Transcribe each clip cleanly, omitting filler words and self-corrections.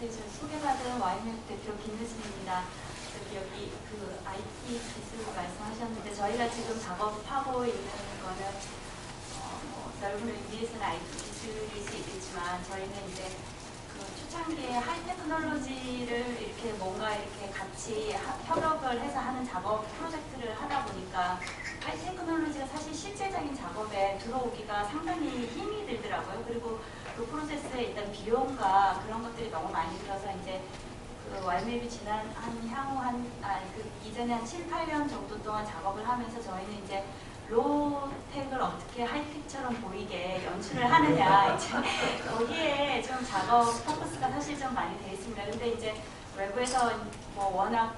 네, 저 소개받은 와인맵 대표 김유진입니다. 여기 그 IT 기술 말씀하셨는데 저희가 지금 작업하고 있는 거는 넓은 의미에서는 IT 기술일 수 있겠지만 저희는 이제 그 초창기에 하이테크놀로지를 이렇게 뭔가 이렇게 같이 협업을 해서 하는 작업 프로젝트를 하다 보니까 하이테크놀로지가 사실 실제적인 작업에 들어오기가 상당히 힘이 들더라고요. 그리고 그 프로세스에 일단 비용과 그런 것들이 너무 많이 들어서 이제 그 와인맵이 지난 이전에 한 7, 8년 정도 동안 작업을 하면서 저희는 이제 로텍을 어떻게 하이텍처럼 보이게 연출을 하느냐 이제 거기에 좀 작업 포커스가 사실 좀 많이 되어 있습니다. 근데 이제 외부에서 뭐 워낙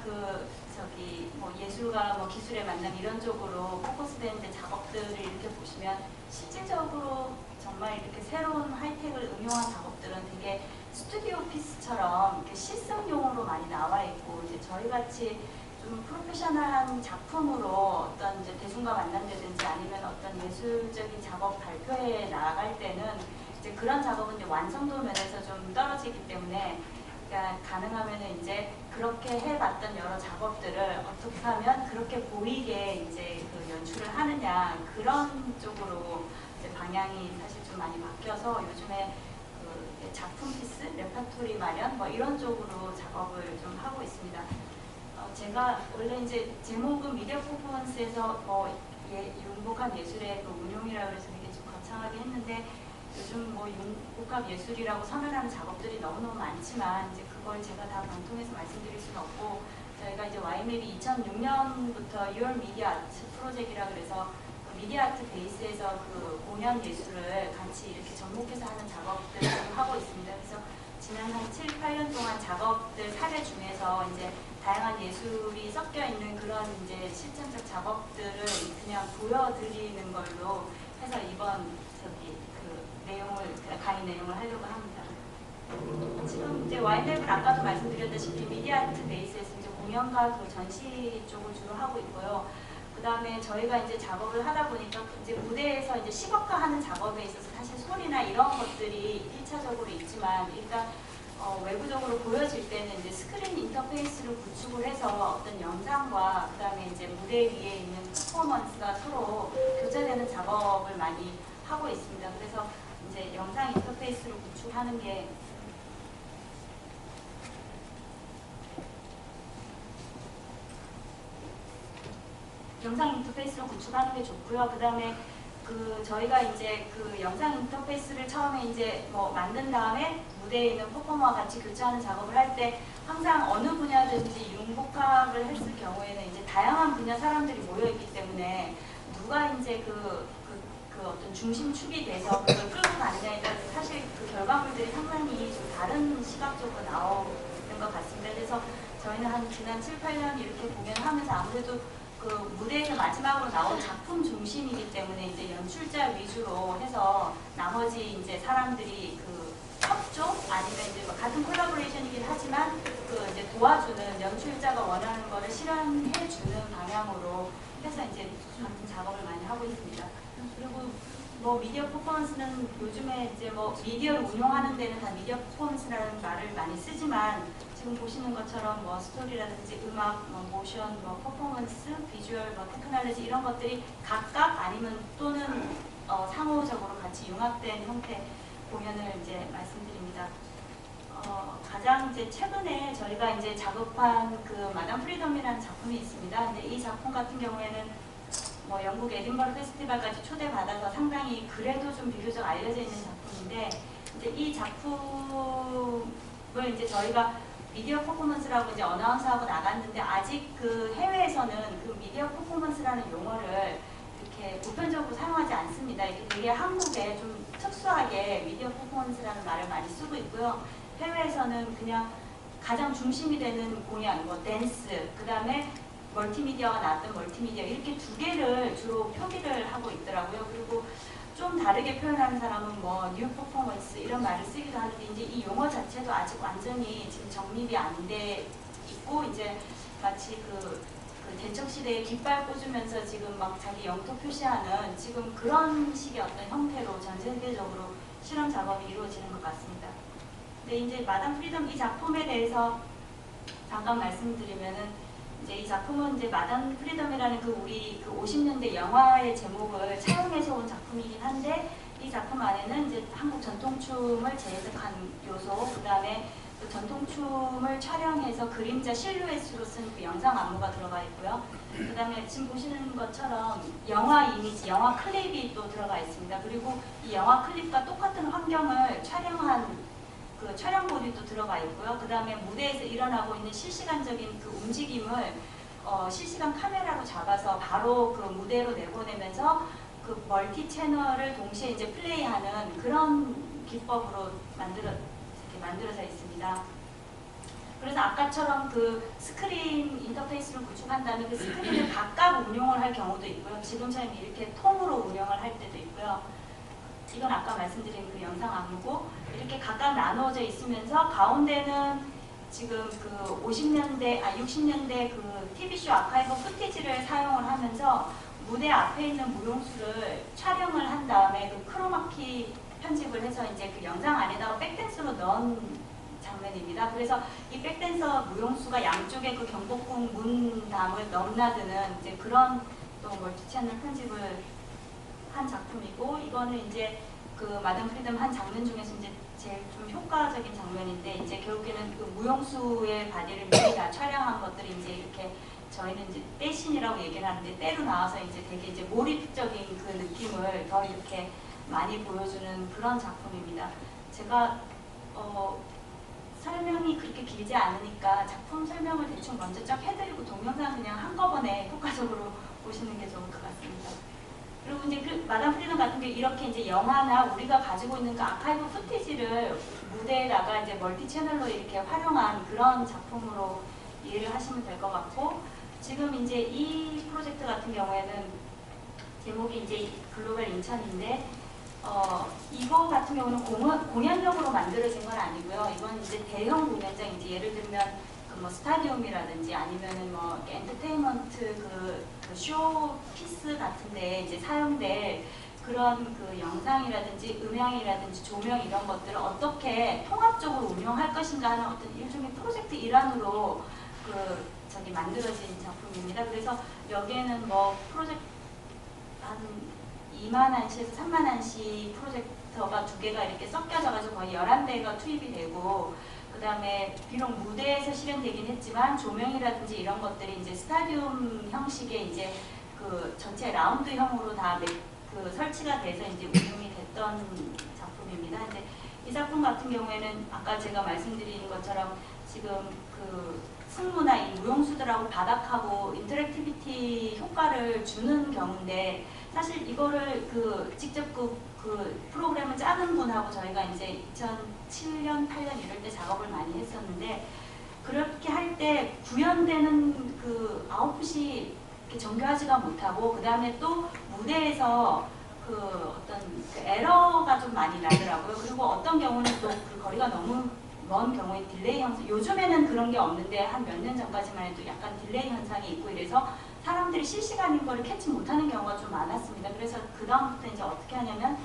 뭐 예술과 뭐 기술의 만남 이런 쪽으로 포커스된 이제 작업들을 이렇게 보시면 실질적으로 정말 이렇게 새로운 하이텍을 응용한 작업들은 되게 스튜디오 피스처럼 이렇게 실습용으로 많이 나와 있고 이제 저희 같이 좀 프로페셔널한 작품으로 어떤 이제 대중과 만난다든지 아니면 어떤 예술적인 작업 발표회에 나갈 때는 이제 그런 작업은 이제 완성도 면에서 좀 떨어지기 때문에 그러니까 가능하면은 이제 그렇게 해봤던 여러 작업들을 어떻게 하면 그렇게 보이게 이제 그 연출을 하느냐 그런 쪽으로 이제 방향이 사실 좀 많이 바뀌어서 요즘에 그 작품 피스, 레퍼토리 마련 뭐 이런 쪽으로 작업을 좀 하고 있습니다. 제가 원래 이제 제목은 미디어 퍼포먼스에서 융복합 예술의 그 운용이라고 해서 되게 좀 거창하게 했는데 요즘 뭐 융복합 예술이라고 선언하는 작업들이 너무너무 많지만 이제 그걸 제가 다 방통해서 말씀드릴 수는 없고 저희가 이제 와인맵이 2006년부터 Your Media Art 프로젝트라 그래서 그 미디어 아트 베이스에서 그 공연 예술을 같이 이렇게 접목해서 하는 작업들을 하고 있습니다. 그래서 지난 한 7, 8년 동안 작업들 사례 중에서 이제 다양한 예술이 섞여 있는 그런 이제 실전적 작업들을 그냥 보여드리는 걸로 해서 이번 강의 내용을 하려고 합니다. 지금 이제 와인맵은 아까도 말씀드렸다시피 미디어 아트 베이스에서 이제 공연과 그 전시 쪽을 주로 하고 있고요. 그 다음에 저희가 이제 작업을 하다 보니까 이제 무대에서 이제 시각화하는 작업에 있어서 사실 소리나 이런 것들이 1차적으로 있지만 일단 외부적으로 보여질 때는 이제 스크린 인터페이스를 구축을 해서 어떤 영상과 그 다음에 이제 무대 위에 있는 퍼포먼스가 서로 교차되는 작업을 많이 하고 있습니다. 그래서 이제 영상 인터페이스를 구축하는 게 좋고요. 그 다음에 저희가 이제 그 영상 인터페이스를 처음에 이제 만든 다음에 무대에 있는 퍼포머와 같이 교차하는 작업을 할 때 항상 어느 분야든지 융복합을 했을 경우에는 이제 다양한 분야 사람들이 모여있기 때문에 누가 이제 어떤 중심축이 돼서 그걸 끌고 가느냐에 따라서 사실 그 결과물들이 상당히 좀 다른 시각적으로 나오는 것 같습니다. 그래서 저희는 한 지난 7, 8년 이렇게 공연하면서 아무래도 그 무대에서 마지막으로 나온 작품 중심이기 때문에 이제 연출자 위주로 해서 나머지 이제 사람들이 그 협조 아니면 이제 같은 콜라보레이션이긴 하지만 그 이제 도와주는 연출자가 원하는 거를 실현해주는 방향으로 해서 이제 같은 작업을 많이 하고 있습니다. 그리고 미디어 퍼포먼스는 요즘에 이제 미디어를 운용하는 데는 다 미디어 퍼포먼스라는 말을 많이 쓰지만 지금 보시는 것처럼 스토리라든지 음악, 모션, 퍼포먼스, 비주얼, 테크놀로지 이런 것들이 각각 아니면 또는 상호적으로 같이 융합된 형태 공연을 이제 말씀드립니다. 가장 이제 최근에 저희가 이제 작업한 그 마담 프리덤이라는 작품이 있습니다. 근데 이 작품 같은 경우에는 영국 에딘버러 페스티벌까지 초대받아서 상당히 그래도 좀 비교적 알려져 있는 작품인데 이제 이 작품을 이제 저희가 미디어 퍼포먼스라고 이제 어나운스하고 나갔는데 아직 그 해외에서는 그 미디어 퍼포먼스라는 용어를 이렇게 보편적으로 사용하지 않습니다. 이게 되게 한국에 좀 특수하게 미디어 퍼포먼스라는 말을 많이 쓰고 있고요. 해외에서는 그냥 가장 중심이 되는 공연, 댄스, 그 다음에 멀티미디어가 나왔던 멀티미디어 이렇게 두 개를 주로 표기를 하고 있더라고요. 그리고 좀 다르게 표현하는 사람은 뉴 퍼포먼스 이런 말을 쓰기도 하는데 이제 이 용어 자체도 아직 완전히 지금 정립이 안 돼 있고 이제 마치 그 대척 시대에 깃발 꽂으면서 지금 막 자기 영토 표시하는 지금 그런 식의 어떤 형태로 전 세계적으로 실험 작업이 이루어지는 것 같습니다. 네, 이제 마담 프리덤 이 작품에 대해서 잠깐 말씀드리면은 이제 이 작품은 이제 마담 프리덤이라는 그 우리 그 50년대 영화의 제목을 차용해서 온 작품이긴 한데 이 작품 안에는 이제 한국 전통춤을 재해석한 요소, 그 다음에 그 전통춤을 촬영해서 그림자 실루엣으로 쓴 그 영상 안무가 들어가 있고요. 그 다음에 지금 보시는 것처럼 영화 이미지, 영화 클립이 또 들어가 있습니다. 그리고 이 영화 클립과 똑같은 환경을 촬영한 그 촬영본이 또 들어가 있고요. 그 다음에 무대에서 일어나고 있는 실시간적인 그 움직임을 실시간 카메라로 잡아서 바로 그 무대로 내보내면서 그 멀티 채널을 동시에 이제 플레이하는 그런 기법으로 만들어져 있습니다. 그래서 아까처럼 그 스크린 인터페이스를 구축한 다음에 그 스크린을 각각 운용을 할 경우도 있고요. 지금처럼 이렇게 통으로 운영을 할 때도 있고요. 이건 아까 말씀드린 그 영상 안무고 이렇게 각각 나누어져 있으면서 가운데는 지금 그 60년대 그 TV쇼 아카이브 푸티지를 사용을 하면서 무대 앞에 있는 무용수를 촬영을 한 다음에 그 크로마키 편집을 해서 이제 그 영상 안에다가 백댄스로 넣은 장면입니다. 그래서 이 백댄서 무용수가 양쪽에 그 경복궁 문담을 넘나드는 이제 그런 또 멀티채널 편집을 한 작품이고, 이거는 이제 그 마담 프리덤 한 장면 중에서 이제 제일 좀 효과적인 장면인데, 이제 결국에는 그 무용수의 바디를 미리 다 촬영한 것들이 이제 이렇게 저희는 이제 떼신이라고 얘기를 하는데, 때로 나와서 이제 되게 이제 몰입적인 그 느낌을 더 이렇게 많이 보여주는 그런 작품입니다. 제가 설명이 그렇게 길지 않으니까 작품 설명을 대충 먼저 쫙 해드리고 동영상 그냥 한꺼번에 효과적으로 보시는 게 좋을 것 같습니다. 그리고 이제 그 마담 프리덤 같은 게 이렇게 이제 영화나 우리가 가지고 있는 그 아카이브 푸티지를 무대에다가 이제 멀티 채널로 이렇게 활용한 그런 작품으로 이해를 하시면 될 것 같고, 지금 이제 이 프로젝트 같은 경우에는 제목이 이제 글로벌 인천인데, 이거 같은 경우는 공연용으로 만들어진 건 아니고요. 이건 이제 대형 공연장, 이제 예를 들면 그 뭐 스타디움이라든지 아니면은 뭐 엔터테인먼트 그 쇼피스 같은데 이제 사용될 그런 그 영상이라든지 음향이라든지 조명 이런 것들을 어떻게 통합적으로 운영할 것인가 하는 어떤 일종의 프로젝트 일환으로 만들어진 작품입니다. 그래서 여기에는 뭐 프로젝트 한 2만원씩에서 3만원씩 프로젝터가 2개가 이렇게 섞여져가지고 거의 11대가 투입이 되고, 그 다음에 비록 무대에서 실현되긴 했지만 조명이라든지 이런 것들이 이제 스타디움 형식의 이제 그 전체 라운드형으로 다 그 설치가 돼서 이제 운영이 됐던 작품입니다. 이제 이 작품 같은 경우에는 아까 제가 말씀드린 것처럼 지금 그 승무나 이 무용수들하고 바닥하고 인터랙티비티 효과를 주는 경우인데, 사실 이거를 그 직접 그 프로그램을 짜는 분하고 저희가 이제 2007년, 8년 이럴 때 작업을 많이 했었는데, 그렇게 할 때 구현되는 그 아웃풋이 이렇게 정교하지가 못하고, 그 다음에 또 무대에서 그 어떤 그 에러가 좀 많이 나더라고요. 그리고 어떤 경우는 또 그 거리가 너무 먼 경우에 딜레이 현상, 요즘에는 그런 게 없는데 한 몇 년 전까지만 해도 약간 딜레이 현상이 있고 이래서 사람들이 실시간인 거를 캐치 못하는 경우가 좀 많았습니다. 그래서 그 다음부터 이제 어떻게 하냐면,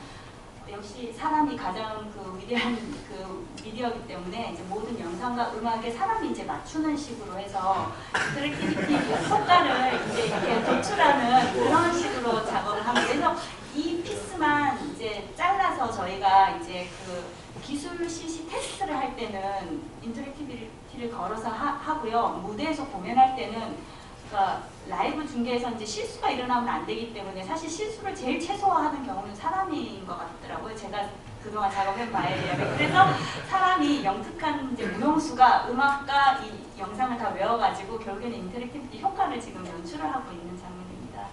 역시 사람이 가장 그 위대한 그 미디어이기 때문에 이제 모든 영상과 음악에 사람이 이제 맞추는 식으로 해서 인터랙티비티 효과를 이제 이렇게 도출하는 그런 식으로 작업을 합니다. 그래서 이 피스만 이제 잘라서 저희가 이제 그 기술 CC 테스트를 할 때는 인터랙티비티를 걸어서 하고요. 무대에서 공연할 때는 그러니까 라이브 중계에서 이제 실수가 일어나면 안 되기 때문에 사실 실수를 제일 최소화하는 경우는 사람인 것 같더라고요. 제가 그동안 작업한 바에 의하면. 그래서 사람이 영특한 이제 무용수가 음악과 이 영상을 다 외워가지고 결국에는 인터랙티비티 효과를 지금 연출을 하고 있는 장면입니다.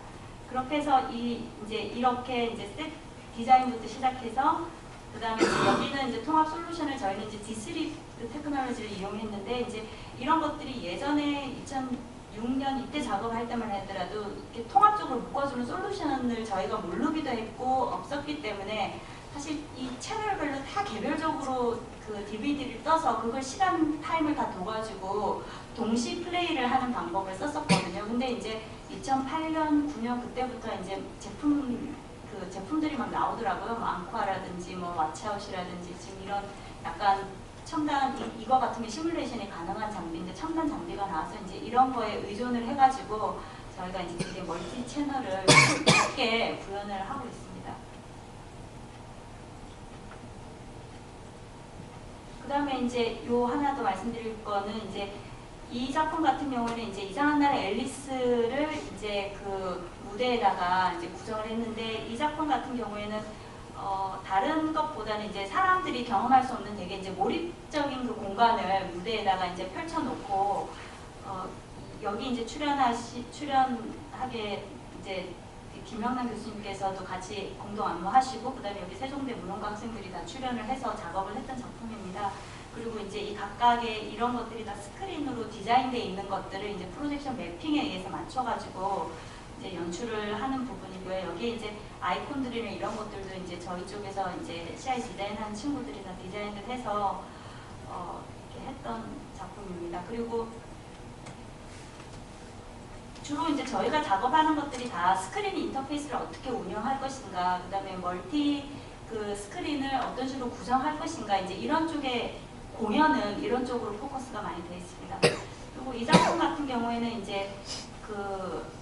그렇게 해서 이제 이렇게 이제 셋 디자인부터 시작해서 그 다음에 여기는 이제 통합 솔루션을 저희는 이제 D3 테크놀로지를 이용했는데, 이제 이런 것들이 예전에 2006년 이때 작업할 때만 하더라도 이렇게 통합적으로 묶어주는 솔루션을 저희가 모르기도 했고 없었기 때문에 사실 이 채널별로 다 개별적으로 그 DVD를 떠서 그걸 시간 타임을 다 둬가지고 동시 플레이를 하는 방법을 썼었거든요. 근데 이제 2008년, 9년 그때부터 이제 제품들이 막 나오더라고요. 뭐 앙코아라든지 뭐 왓츠아웃이라든지 지금 이런 약간 첨단 이거 같은 게 시뮬레이션이 가능한 장비인데 첨단 장비가 나와서 이제 이런 거에 의존을 해가지고 저희가 이제 되게 멀티 채널을 쉽게 구현을 하고 있습니다. 그 다음에 이제 요 하나 더 말씀드릴 거는 이제 이 작품 같은 경우는 이제 이상한 나라 앨리스를 이제 그 무대에다가 이제 구성을 했는데 이 작품 같은 경우에는 다른 것보다는 이제 사람들이 경험할 수 없는 되게 이제 몰입적인 그 공간을 무대에다가 이제 펼쳐놓고 여기 이제 출연하게 이제 김영남 교수님께서도 같이 공동 안무하시고 그다음에 여기 세종대 문헌과 학생들이 다 출연을 해서 작업을 했던 작품입니다. 그리고 이제 이 각각의 이런 것들이 다 스크린으로 디자인되어 있는 것들을 이제 프로젝션 매핑에 의해서 맞춰가지고 이제 연출을 하는 부분이고요. 여기에 이제 아이콘들이나 이런 것들도 이제 저희 쪽에서 이제 CI 디자인한 친구들이 다 디자인을 해서 이렇게 했던 작품입니다. 그리고 주로 이제 저희가 작업하는 것들이 다 스크린 인터페이스를 어떻게 운영할 것인가, 그 다음에 멀티 그 스크린을 어떤 식으로 구성할 것인가, 이제 이런 쪽에 공연은 이런 쪽으로 포커스가 많이 되어 있습니다. 그리고 이 작품 같은 경우에는 이제 그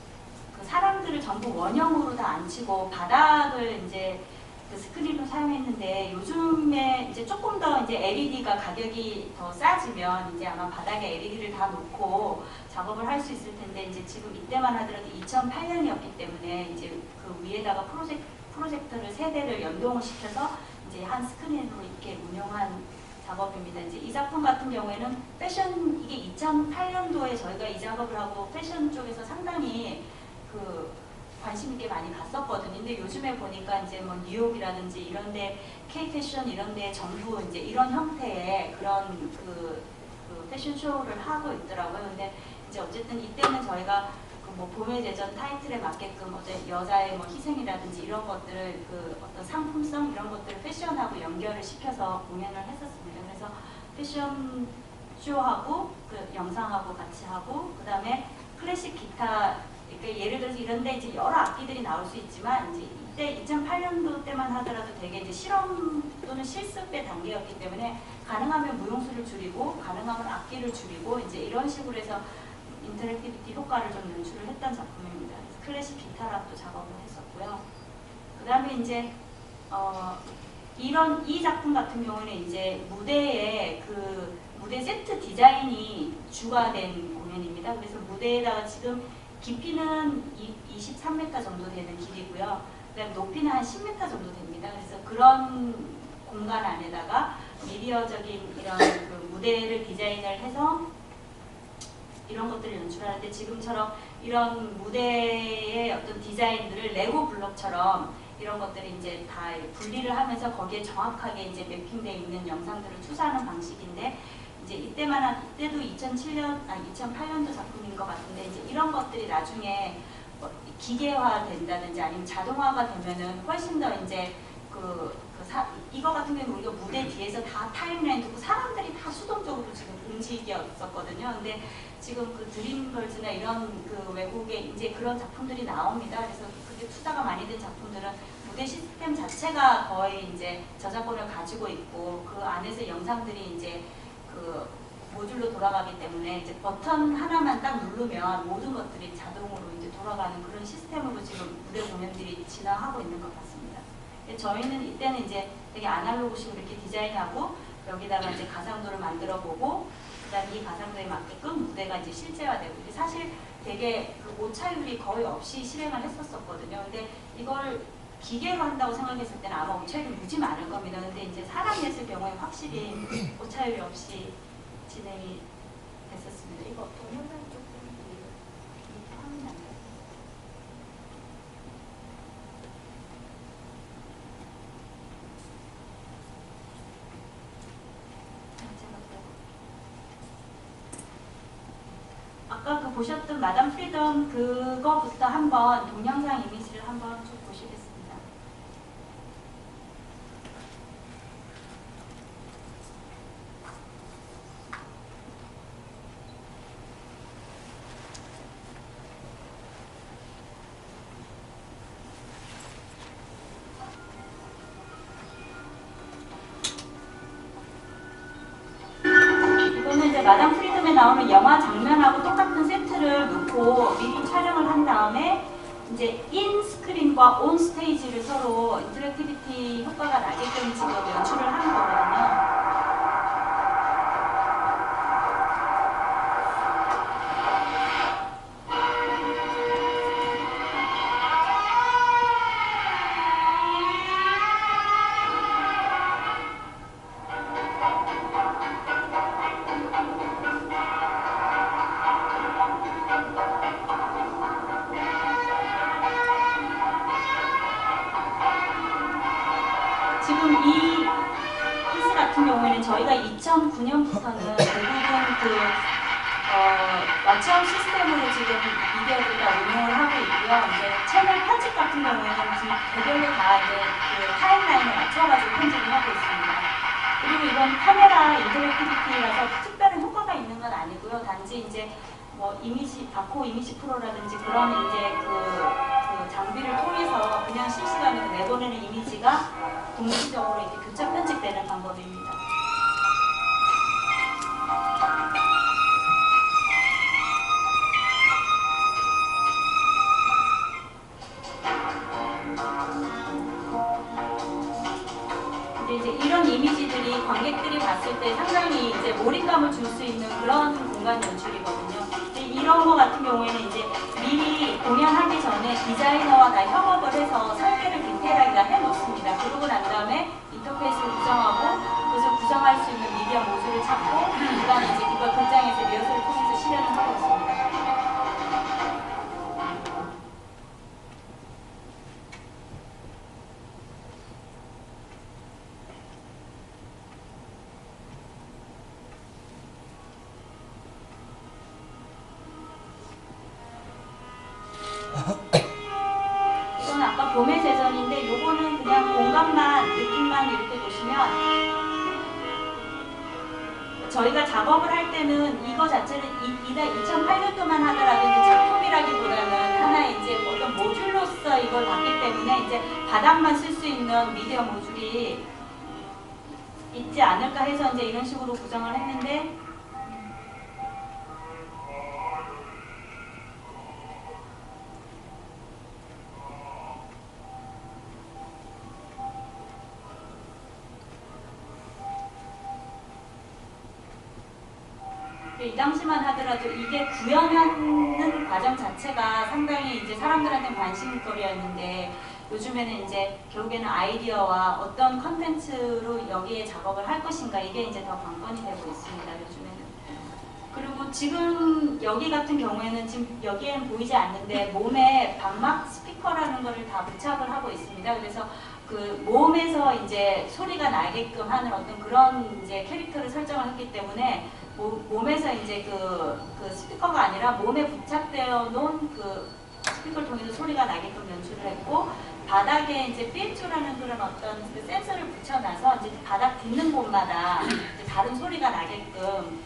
사람들을 전부 원형으로 다 앉히고 바닥을 이제 그 스크린으로 사용했는데 요즘에 이제 조금 더 이제 LED가 가격이 더 싸지면 이제 아마 바닥에 LED를 다 놓고 작업을 할 수 있을 텐데 이제 지금 이때만 하더라도 2008년이었기 때문에 이제 그 위에다가 프로젝터를 세 대를 연동을 시켜서 이제 한 스크린으로 이렇게 운영한 작업입니다. 이제 이 작품 같은 경우에는 패션 이게 2008년도에 저희가 이 작업을 하고 패션 쪽에서 상당히 그 관심 있게 많이 봤었거든요. 근데 요즘에 보니까 이제 뭐 뉴욕이라든지 이런데 K-패션 이런데 전부 이제 이런 형태의 그런 그 패션 쇼를 하고 있더라고요. 근데 이제 어쨌든 이때는 저희가 그 뭐 봄의 제전 타이틀에 맞게끔 어제 여자의 뭐 희생이라든지 이런 것들을 그 어떤 상품성 이런 것들을 패션하고 연결을 시켜서 공연을 했었습니다. 그래서 패션 쇼하고 그 영상하고 같이 하고 그 다음에 클래식 기타 그러니까 예를 들어서 이런데 이제 여러 악기들이 나올 수 있지만 이제 이때 2008년도 때만 하더라도 되게 이제 실험 또는 실습의 단계였기 때문에 가능하면 무용수를 줄이고 가능하면 악기를 줄이고 이제 이런 식으로 해서 인터랙티비티 효과를 좀 연출을 했던 작품입니다. 그래서 클래식 기타락도 작업을 했었고요. 그 다음에 이제 이 작품 같은 경우는 이제 무대에 그 무대 세트 디자인이 주가 된 공연입니다. 그래서 무대에다가 지금 깊이는 23m 정도 되는 길이고요. 그다음에 높이는 한 10m 정도 됩니다. 그래서 그런 공간 안에다가 미디어적인 이런 그 무대를 디자인을 해서 이런 것들을 연출하는데 지금처럼 이런 무대의 어떤 디자인들을 레고 블록처럼 이런 것들을 이제 다 분리를 하면서 거기에 정확하게 이제 매핑되어 있는 영상들을 투사하는 방식인데 이제 이때도 2008년도 작품인 것 같은데 이제 이런 것들이 나중에 기계화 된다든지 아니면 자동화가 되면은 훨씬 더 이제 이거 같은 경우는 우리가 무대 뒤에서 다 타임라인 두고 사람들이 다 수동적으로 지금 움직였었거든요. 근데 지금 그 드림걸즈나 이런 그 외국의 이제 그런 작품들이 나옵니다. 그래서 그게 투자가 많이 된 작품들은 무대 시스템 자체가 거의 이제 저작권을 가지고 있고 그 안에서 영상들이 이제 그 모듈로 돌아가기 때문에 이제 버튼 하나만 딱 누르면 모든 것들이 자동으로 이제 돌아가는 그런 시스템으로 지금 무대 공연들이 진화하고 있는 것 같습니다. 저희는 이때는 이제 되게 아날로그식으로 이렇게 디자인하고 여기다가 이제 가상도를 만들어 보고 그다음 이 가상도에 맞게끔 무대가 이제 실제화되고 사실 되게 그 오차율이 거의 없이 실행을 했었거든요. 근데 이걸 기계로 한다고 생각했을 때는 아마 오차율이 무지 많을 겁니다. 근데 이제 사람이 했을 경우에 확실히 오차율이 없이 진행이 됐었습니다. 이거 동영상 조금 이렇게 하면 안 돼요? 아까 그 보셨던 마담 프리덤 그거부터 한번 동영상 이미지를 한번 쭉 보시겠습니다. 마담 프리덤에 나오는 영화 장면하고 똑같은 세트를 놓고 미리 촬영을 한 다음에 이제 인 스크린과 온 스테이지를 서로 인터랙티비티 효과가 나게끔 지금 연출을 하는 거거든요. 지금 이 피스 같은 경우에는 저희가 2009년부터는 대부분 왓츠업 시스템으로 지금 미디어를 다 운영을 하고 있고요. 이제 채널 편집 같은 경우에는 개별로 다 이제 그 타임라인에 맞춰가지고 편집을 하고 있습니다. 그리고 이건 카메라 인터랙티비티라서 특별한 효과가 있는 건 아니고요. 단지 이제 뭐 이미지, 바코 이미지 프로라든지 그런 이제 그 장비를 통해서 그냥 실시간으로 내보내는 이미지가 동시적으로 이렇게 교차 편집되는 방법입니다. 근데 이제 이런 이미지들이 관객들이 봤을 때 상당히 이제 몰입감을 줄 수 있는 그런 공간 연출이거든요. 근데 이런 거 같은 경우에는 이제 미리 공연하기 전에 디자이너와 다 협업을 해서 설계를 디테일하게 다 해놓습니다. 그러고 난 다음에 인터페이스를 구성하고 그래서 구성할 수 있는 미디어 모듈을 찾고 그다음에 이제 그걸 극장에서 리허설을 통해서 실현을 하고 있습니다. 이건 아까 봄의 제전인데 요거는 그냥 공간만 느낌만 이렇게 보시면 저희가 작업을 할 때는 이거 자체는 2008년도만 하더라도 이제 작품이라기보다는 하나의 이제 어떤 모듈로서 이걸 봤기 때문에 이제 바닥만 쓸 수 있는 미디어 모듈이 있지 않을까 해서 이제 이런 식으로 구성을 했는데 이 당시만 하더라도 이게 구현하는 과정 자체가 상당히 이제 사람들한테 관심거리였는데 요즘에는 이제 결국에는 아이디어와 어떤 컨텐츠로 여기에 작업을 할 것인가 이게 이제 더 관건이 되고 있습니다. 요즘에는. 그리고 지금 여기 같은 경우에는 지금 여기에는 보이지 않는데 몸에 방막 스피커라는 거를 다 부착을 하고 있습니다. 그래서 그 몸에서 이제 소리가 나게끔 하는 어떤 그런 이제 캐릭터를 설정을 했기 때문에 몸에서 이제 그 스피커가 아니라 몸에 부착되어 놓은 그 스피커를 통해서 소리가 나게끔 연출을 했고 바닥에 이제 삐쭈라는 그런 어떤 그 센서를 붙여놔서 이제 바닥 딛는 곳마다 이제 다른 소리가 나게끔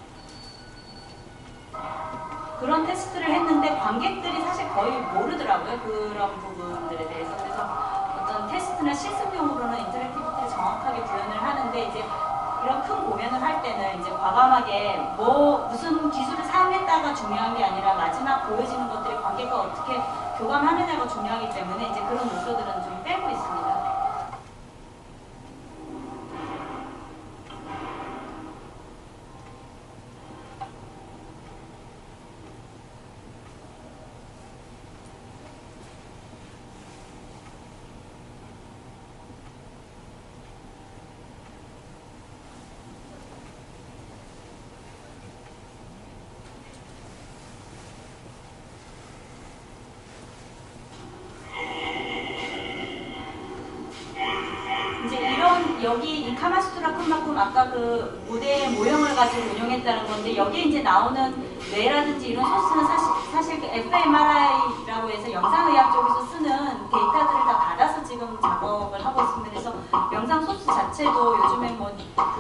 그런 테스트를 했는데 관객들이 사실 거의 모르더라고요. 그런 부분들에 대해서. 그래서 어떤 테스트나 실습용으로는 인터랙티비티를 정확하게 구현을 하는데 이제 이런 큰 공연을 할 때는 이제 과감하게 뭐 무슨 기술을 사용했다가 중요한 게 아니라 마지막 보여지는 것들이 관객과 어떻게 교감하느냐가 중요하기 때문에 이제 그런 요소들은 좀 빼고 있습니다. 여기 이 카마수트라 쿤마쿰 아까 그 무대의 모형을 가지고 운영했다는 건데 여기에 이제 나오는 뇌라든지 이런 소스는 사실 그 fMRI라고 해서 영상의학 쪽에서 쓰는 데이터들을 다 받아서 지금 작업을 하고 있습니다. 그래서 영상 소스 자체도 요즘에 뭐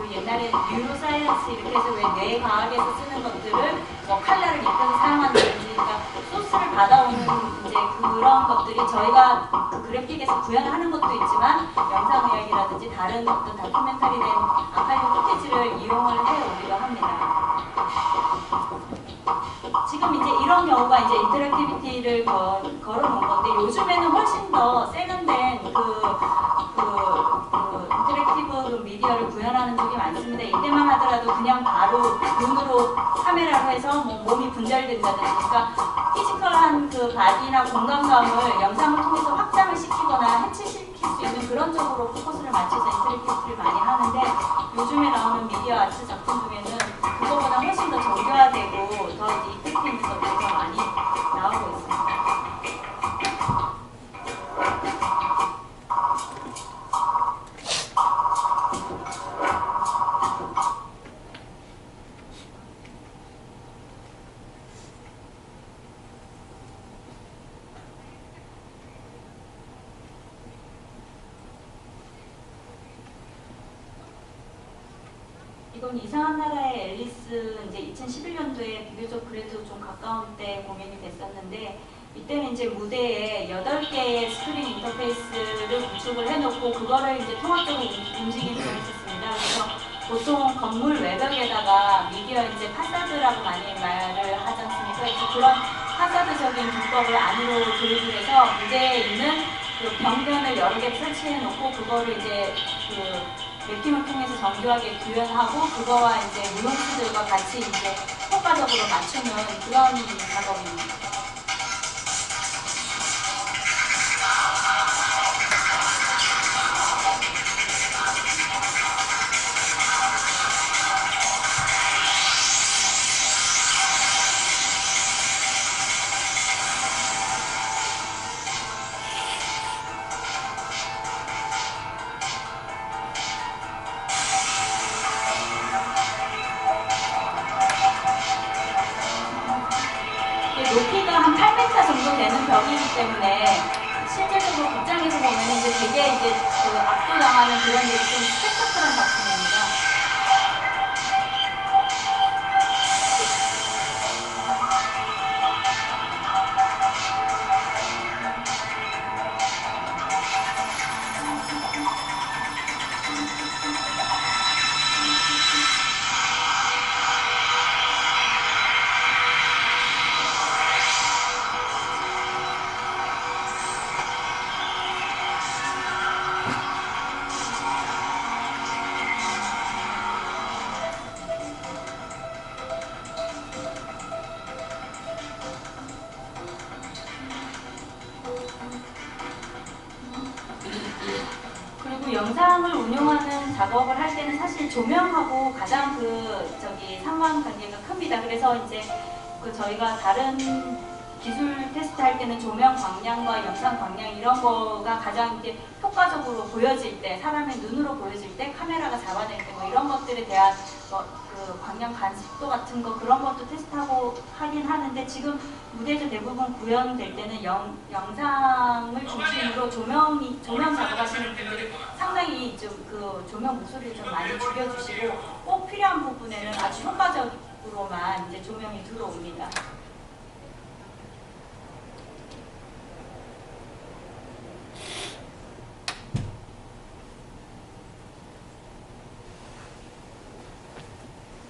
그 옛날에 뉴로사이언스 이렇게 해서 왜 뇌과학에서 쓰는 것들을 뭐 칼라를 입혀서 사용한다든지 그러니까 소스를 받아오는 이제 그런 것들이 저희가 그 그래픽에서 구현을 하는 것도 있지만 영상의학이라든지 다른 어떤 다큐멘터리 된 아카이브 포티지를 이용을 해 오기도 합니다. 이런 경우가 이제 인터랙티비티를 걸어놓은 건데 요즘에는 훨씬 더 세련된 인터랙티브 미디어를 구현하는 쪽이 많습니다. 이때만 하더라도 그냥 바로 눈으로 카메라로 해서 뭐 몸이 분절된다든지 그러니까 피지컬한 그 바디나 공간감을 영상을 통해서 확장을 시키거나 해체시킬 수 있는 그런 쪽으로 포커스를 맞춰서 인터랙티비티를 많이 하는데 요즘에 나오는 미디어 아트 작품 중에는 그거보다 훨씬 더 정교화되고 더 이펙트 있는 것들이 더 많이 나오고 있습니다. 이건 이상한 나라의 앨리스 이제 2011년도에 비교적 그래도 좀 가까운 때 공연이 됐었는데 이때는 이제 무대에 8개의 스크린 인터페이스를 구축을 해놓고 그거를 이제 통합적으로 움직임을 했었습니다. 그래서 보통 건물 외벽에다가 미디어 이제 파사드라고 많이 말을 하지 않습니까? 그래서 그런 파사드적인 기법을 안으로 도입을 해서 무대에 있는 그 벽면을 여러 개 설치해 놓고 그거를 이제 맵핑을 통해서 정교하게 구현하고 그거와 이제 무용수들과 같이 이제 효과적으로 맞추는 그런 작업입니다. 높이가 한 8m 정도 되는 벽이기 때문에 실제적으로 극장에서 보면 이제 되게 이제 압도당하는 그런 게 좀 스펙타클한 작품입니다. 영상을 운용하는 작업을 할 때는 사실 조명하고 가장 상관관계가 큽니다. 그래서 이제 저희가 다른 기술 테스트 할 때는 조명 광량과 영상 광량 이런 거가 가장 이제 효과적으로 보여질 때, 사람의 눈으로 보여질 때, 카메라가 잡아낼 때 뭐 이런 것들에 대한 그 광량 간섭도 같은 거 그런 것도 테스트하고 하긴 하는데 지금 무대에서 대부분 구현될 때는 영상을 중심으로 조명 작업하시는 분들이 상당히 좀 그 조명 목소리를 좀 많이 줄여주시고 꼭 필요한 부분에는 아주 효과적으로만 이제 조명이 들어옵니다.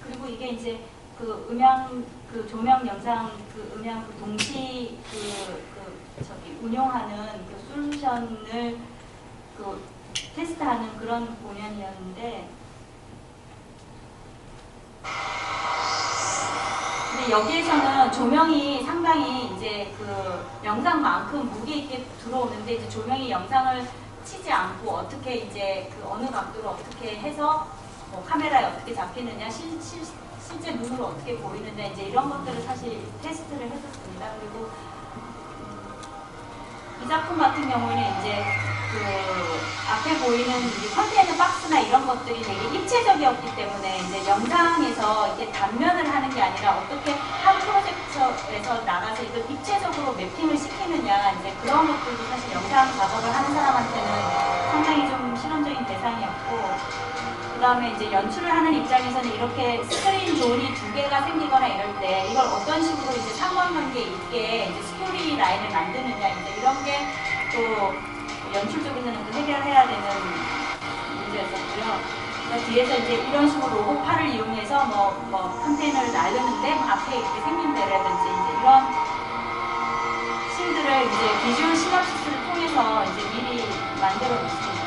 그리고 이게 이제 그 음향, 그 조명, 영상, 그 음향, 그 동시 운용하는 그 솔루션을 테스트하는 그런 공연이었는데, 근데 여기에서는 조명이 상당히 이제 그 영상만큼 무게 있게 들어오는데 이제 조명이 영상을 치지 않고 어떻게 이제 그 어느 각도로 어떻게 해서 뭐 카메라에 어떻게 잡히느냐, 실제 눈으로 어떻게 보이느냐, 이제 이런 것들을 사실 테스트를 했었습니다. 그리고 이 작품 같은 경우에는 이제 그 앞에 보이는 컨테이너 박스나 이런 것들이 되게 입체적이었기 때문에 이제 영상에서 이렇게 단면을 하는 게 아니라 어떻게 한 프로젝터에서 나가서 이걸 입체적으로 매핑을 시키느냐, 이제 그런 것들도 사실 영상 작업을 하는 사람한테는 상당히 좀 실험적인 대상이었고, 그 다음에 이제 연출을 하는 입장에서는 이렇게 스크린 존이 2개가 생기거나 이럴 때 이걸 어떤 식으로 이제 상관관계 있게 이제 스토리 라인을 만드느냐, 이제 이런 게 또 연출 쪽에서는 또 해결해야 되는 문제였었고요. 그러니까 뒤에서 이제 이런 식으로 로봇팔을 이용해서 뭐 컨테이너를 나르는데 앞에 이렇게 생긴 데라든지 이제 이런 이거를 이제 비주얼 시놉시스를 통해서 이제 미리 만들어 놓습니다.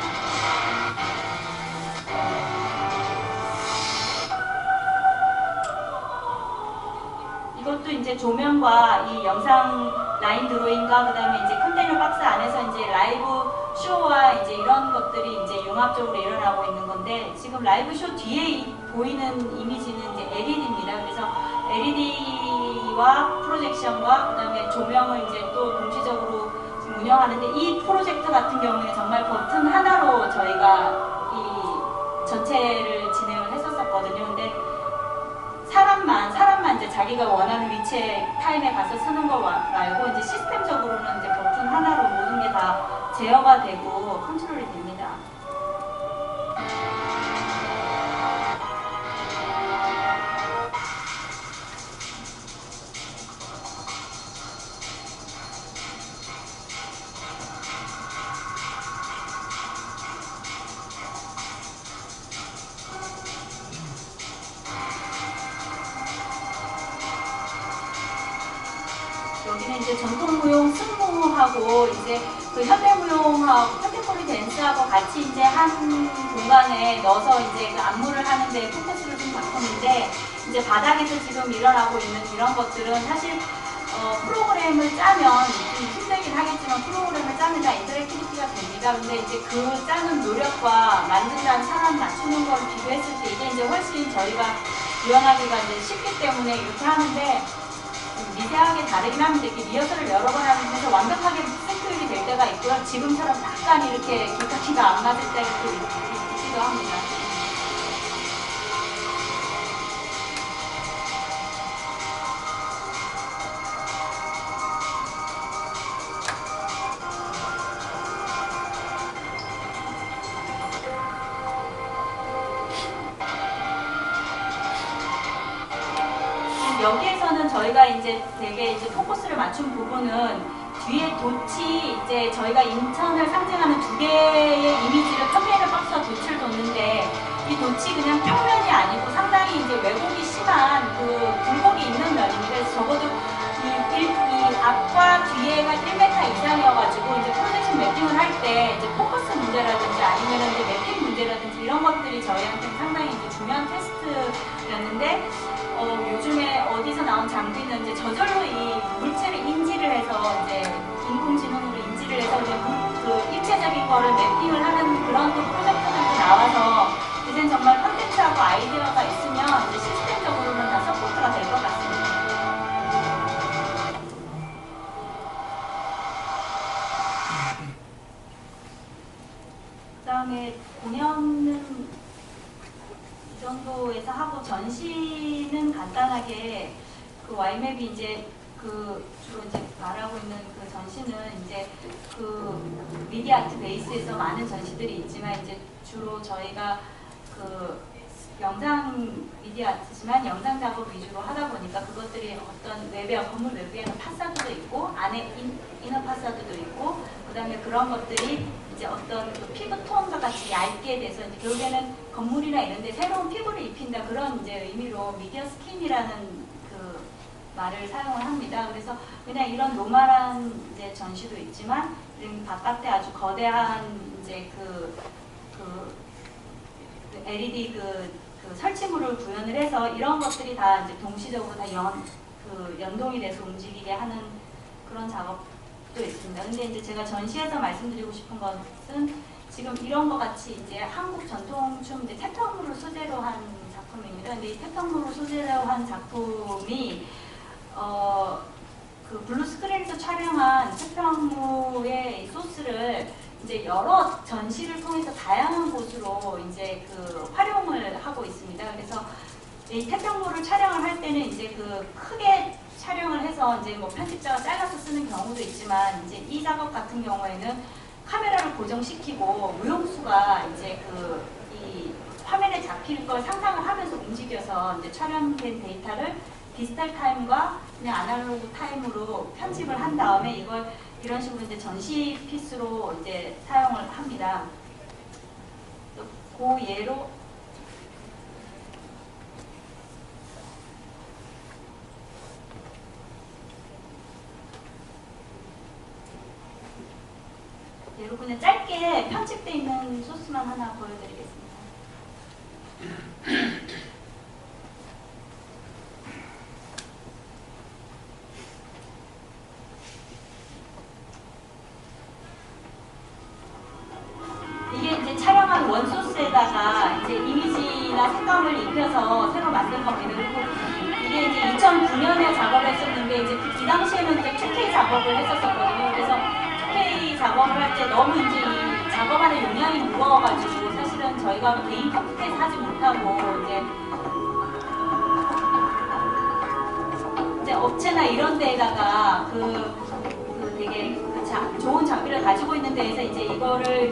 이것도 이제 조명과 이 영상 라인 드로잉과 그다음에 이제 컨테이너 박스 안에서 이제 라이브 쇼와 이제 이런 것들이 이제 융합적으로 일어나고 있는 건데, 지금 라이브 쇼 뒤에 보이는 이미지는 이제 LED입니다. 그래서 LED와 프로젝션과 그다음에 조명을 이제 또 동시적으로 지금 운영하는데, 이 프로젝트 같은 경우에 정말 버튼 하나로 저희가 이 전체를 진행을 했었거든요. 근데 사람만 이제 자기가 원하는 위치에 타임에 가서 쓰는 거 말고 이제 시스템적으로는 이제 버튼 하나로 모든 게 다 제어가 되고 컨트롤이 됩니다. 여기는 이제 전통무용 승무하고 이제 그 현대무용하고 컨템포리 댄스하고 같이 이제 한 공간에 넣어서 이제 그 안무를 하는데 포커스를 둔 작품인데, 이제 바닥에서 지금 일어나고 있는 이런 것들은 사실 프로그램을 짜면 좀 힘들긴 하겠지만 프로그램을 짜면 다 인터랙티비티가 됩니다. 근데 이제 그 짜는 노력과 만든다는 사람 맞추는 걸 비교했을 때 이게 이제 훨씬 저희가 구현하기가 이제 쉽기 때문에 이렇게 하는데, 미세하게 다르긴 합니다. 이렇게 리허설을 여러 번 하면서 완벽하게 세트율이 될 때가 있고요. 지금처럼 약간 이렇게 기타키가 안 맞을 때가 또 있기도 합니다. 여기에서는 저희가 이제 되게 이제 포커스를 맞춘 부분은 뒤에 돛이 이제 저희가 인천을 상징하는 두 개의 이미지를 컨테이너 박스와 돛을 뒀는데, 이 돛이 그냥 평면이 아니고 상당히 이제 왜곡이 심한 그 굴곡이 있는 면입니다. 그래서 적어도 이 앞과 뒤에가 1m 이상이어가지고 이제 프로젝션 매핑을 할 때 이제 포커스 문제라든지 아니면 이제 매핑 문제라든지 이런 것들이 저희한테는 상당히 이제 중요한 테스트였는데, 요즘에 어디서 나온 장비는 이제 저절로 이 물체를 인지를 해서 이제 인공지능으로 인지를 해서 이제 그 입체적인 거를 매핑을 하는 그런 또 프로젝트들도 나와서, 이젠 정말 컨텐츠하고 아이디어가 있으면 이제 시스템적으로는 다 서포트가 될 것 같습니다. 그다음에 공연은 이 정도에서 하고, 전시는 간단하게 그 와이맵이 이제 그 주로 이제 말하고 있는 그 전시는 이제 그 미디어 아트 베이스에서 많은 전시들이 있지만, 이제 주로 저희가 그 영상 미디어 아트지만 영상 작업 위주로 하다 보니까 그것들이 어떤 외벽, 건물 외부에는 파사드도 있고 안에 이너 파사드도 있고, 그다음에 그런 것들이 이제 어떤 그 피부 톤과 같이 얇게 돼서 이제 결국에는 건물이나 이런 데 새로운 피부를 입힌다, 그런 이제 의미로 미디어 스킨이라는 그 말을 사용을 합니다. 그래서 그냥 이런 노멀한 이제 전시도 있지만, 바깥에 아주 거대한 이제 그 LED 그 설치물을 구현을 해서 이런 것들이 다 이제 동시적으로 다 연동이 돼서 움직이게 하는 그런 작업도 있습니다. 근데 이제 제가 전시에서 말씀드리고 싶은 것은 지금 이런 것 같이 이제 한국 전통춤 이제 태평무를 소재로 한 작품입니다. 근데 이 태평무를 소재로 한 작품이 그 블루 스크린에서 촬영한 태평무의 소스를 이제 여러 전시를 통해서 다양한 곳으로 이제 그 활용을 하고 있습니다. 그래서 이 태평무를 촬영을 할 때는 이제 그 크게 촬영을 해서 이제 뭐 편집자가 잘라서 쓰는 경우도 있지만, 이제 이 작업 같은 경우에는 카메라를 고정시키고 무용수가 이제 그 이 화면에 잡힐 걸 상상을 하면서 움직여서 이제 촬영된 데이터를 디지털 타임과 그냥 아날로그 타임으로 편집을 한 다음에 이걸 이런 식으로 이제 전시 피스로 이제 사용을 합니다. 그 예로 대로 그냥 짧게 편집되어 있는 소스만 하나 보여드리겠습니다. 이게 이제 촬영한 원소스에다가 이제 이미지나 색감을 입혀서 새로 만든 겁니다. 그리고 이게 이제 2009년에 작업을 했었는데 이제 이 당시에는 이제 2K 작업을 했었거든요. 그래서 2K 작업을 할 때 너무 이제 이 작업하는 용량이 무거워가지고 사실은 저희가 개인 컴퓨터에서 하지 못하고 이제 업체나 이런 데에다가 되게 좋은 장비를 가지고 있는 데에서 이제 이거를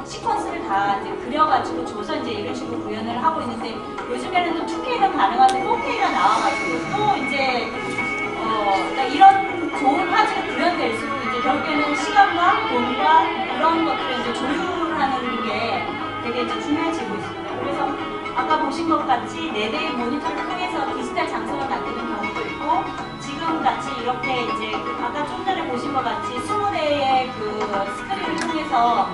시퀀스를 다 이제 그려가지고 줘서 이제 이런 식으로 구현을 하고 있는데 요즘에는 또 2K가 가능한데 4K가 나와가지고 또 이제 그러니까 이런 좋은 화질이 구현될수록 이제 결국에는 시간과 돈과 이런 것들을 이제 조율하는 게 되게 이제 중요해지고 있습니다. 그래서 아까 보신 것 같이 4대의 모니터를 통해서 디지털 장소를 만드는 경우도 있고 지금 같이 이렇게 이제 아까 좀 전에 보신 것 같이 20대의 스크린을 통해서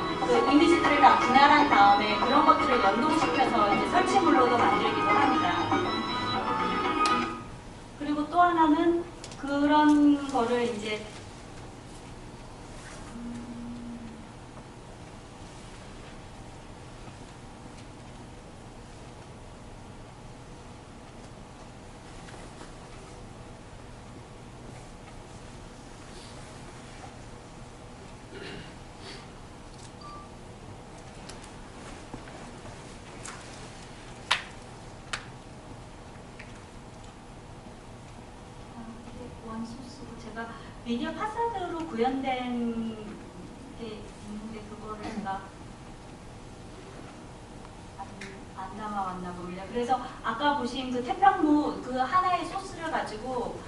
이미지들을 다 분할한 다음에 그런 것들을 연동시켜서 이제 설치물로도 만들기도 합니다. 그리고 또 하나는 그런 거를 이제 원소스로 제가 미디어 파사드로 구현된 게 있는데 그거를 제가 안 담아왔나 봅니다. 그래서 아까 보신 태평무 하나의 소스를 가지고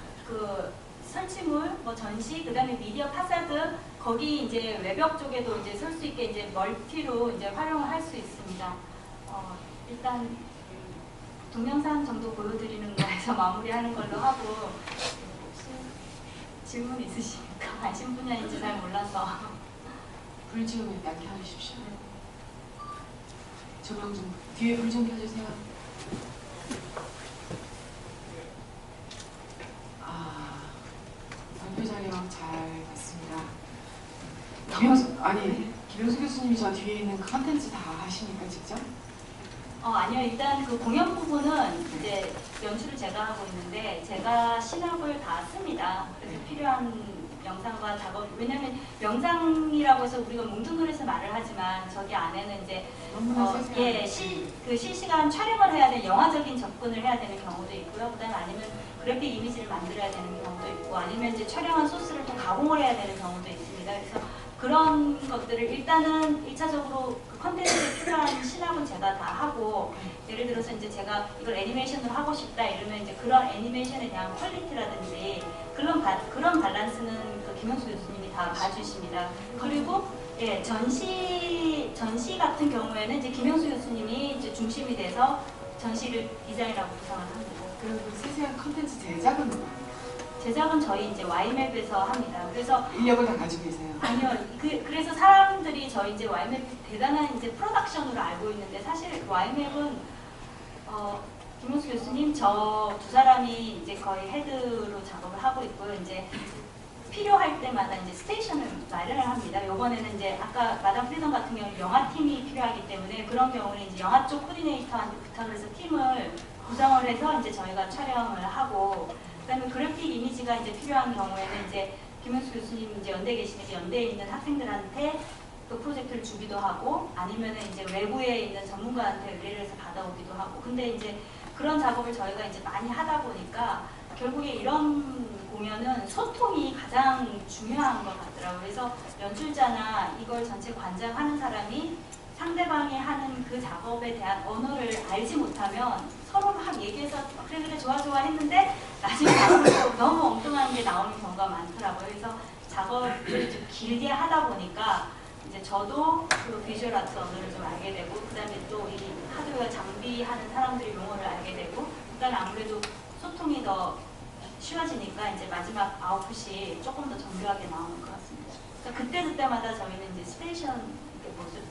설치물, 전시, 그 다음에 미디어 파사드 거기 이제 외벽 쪽에도 이제 설 수 있게 이제 멀티로 이제 활용을 할 수 있습니다. 일단 동영상 정도 보여드리는 거에서 마무리하는 걸로 하고 질문 있으십니까? 아신 분야인지 잘 몰라서. 불 좀 약간 켜주십시오. 조명 좀 뒤에 불 좀 켜주세요. 발표 자료 잘 봤습니다. 김영수 교수님이 저 뒤에 있는 그 컨텐츠 다 하시니까 직접? 아니요. 일단 공연 부분은 이제 연출을 제가 하고 있는데 제가 시나리오를 다 씁니다. 그래서 필요한 영상과 작업, 왜냐면 영상이라고 해서 우리가 뭉뚱그려서 말을 하지만 저기 안에는 이제 실시간 촬영을 해야 되는 영화적인 접근을 해야 되는 경우도 있고요. 그다음에 아니면 그래픽 이미지를 만들어야 되는 경우도 있고 아니면 이제 촬영한 소스를 또 가공을 해야 되는 경우도 있습니다. 그래서 그런 것들을 일단은 1차적으로 컨텐츠에 필요한 신압은 제가 다 하고 예를 들어서 이제 제가 이걸 애니메이션으로 하고 싶다 이러면 이제 그런 애니메이션에 대한 퀄리티라든지 그런 밸런스는 김영수 교수님이 다 봐주십니다. 그리고 전시 같은 경우에는 이제 김영수 교수님이 이제 중심이 돼서 전시를 디자인하고 구성을 합니다. 그리고 세세한 컨텐츠 제작은 제작은 저희 이제 Y맵에서 합니다. 그래서 인력을 다 가지고 계세요. 아니요. 그래서 사람들이 저희 이제 Y맵 대단한 이제 프로덕션으로 알고 있는데 사실 Y맵은 김용수 교수님 저 두 사람이 이제 거의 헤드로 작업을 하고 있고요. 이제 필요할 때마다 이제 스테이션을 마련을 합니다. 요번에는 이제 아까 마담 프리덤 같은 경우는 영화팀이 필요하기 때문에 그런 경우는 이제 영화 쪽 코디네이터한테 부탁을 해서 팀을 구성을 해서 이제 저희가 촬영을 하고 그다음에 그래픽 이미지가 이제 필요한 경우에는 이제 김현수 교수님 이제 연대에 계시니까 연대에 있는 학생들한테 그 프로젝트를 주기도 하고 아니면은 이제 외부에 있는 전문가한테 의뢰를 해서 받아오기도 하고 근데 이제 그런 작업을 저희가 이제 많이 하다 보니까 결국에 이런 공연은 소통이 가장 중요한 것 같더라고요. 그래서 연출자나 이걸 전체 관장하는 사람이 상대방이 하는 그 작업에 대한 언어를 알지 못하면 서로 막 얘기해서 그래 좋아 했는데 나중에 나오면 너무 엉뚱한 게 나오는 경우가 많더라고요. 그래서 작업을 좀 길게 하다 보니까 이제 저도 그 비주얼 아트 언어를 좀 알게 되고 그다음에 또 이 하드웨어 장비하는 사람들의 용어를 알게 되고 그다음에 아무래도 소통이 더 쉬워지니까 이제 마지막 아웃풋이 조금 더 정교하게 나오는 것 같습니다. 그러니까 그때마다 저희는 이제 스테이션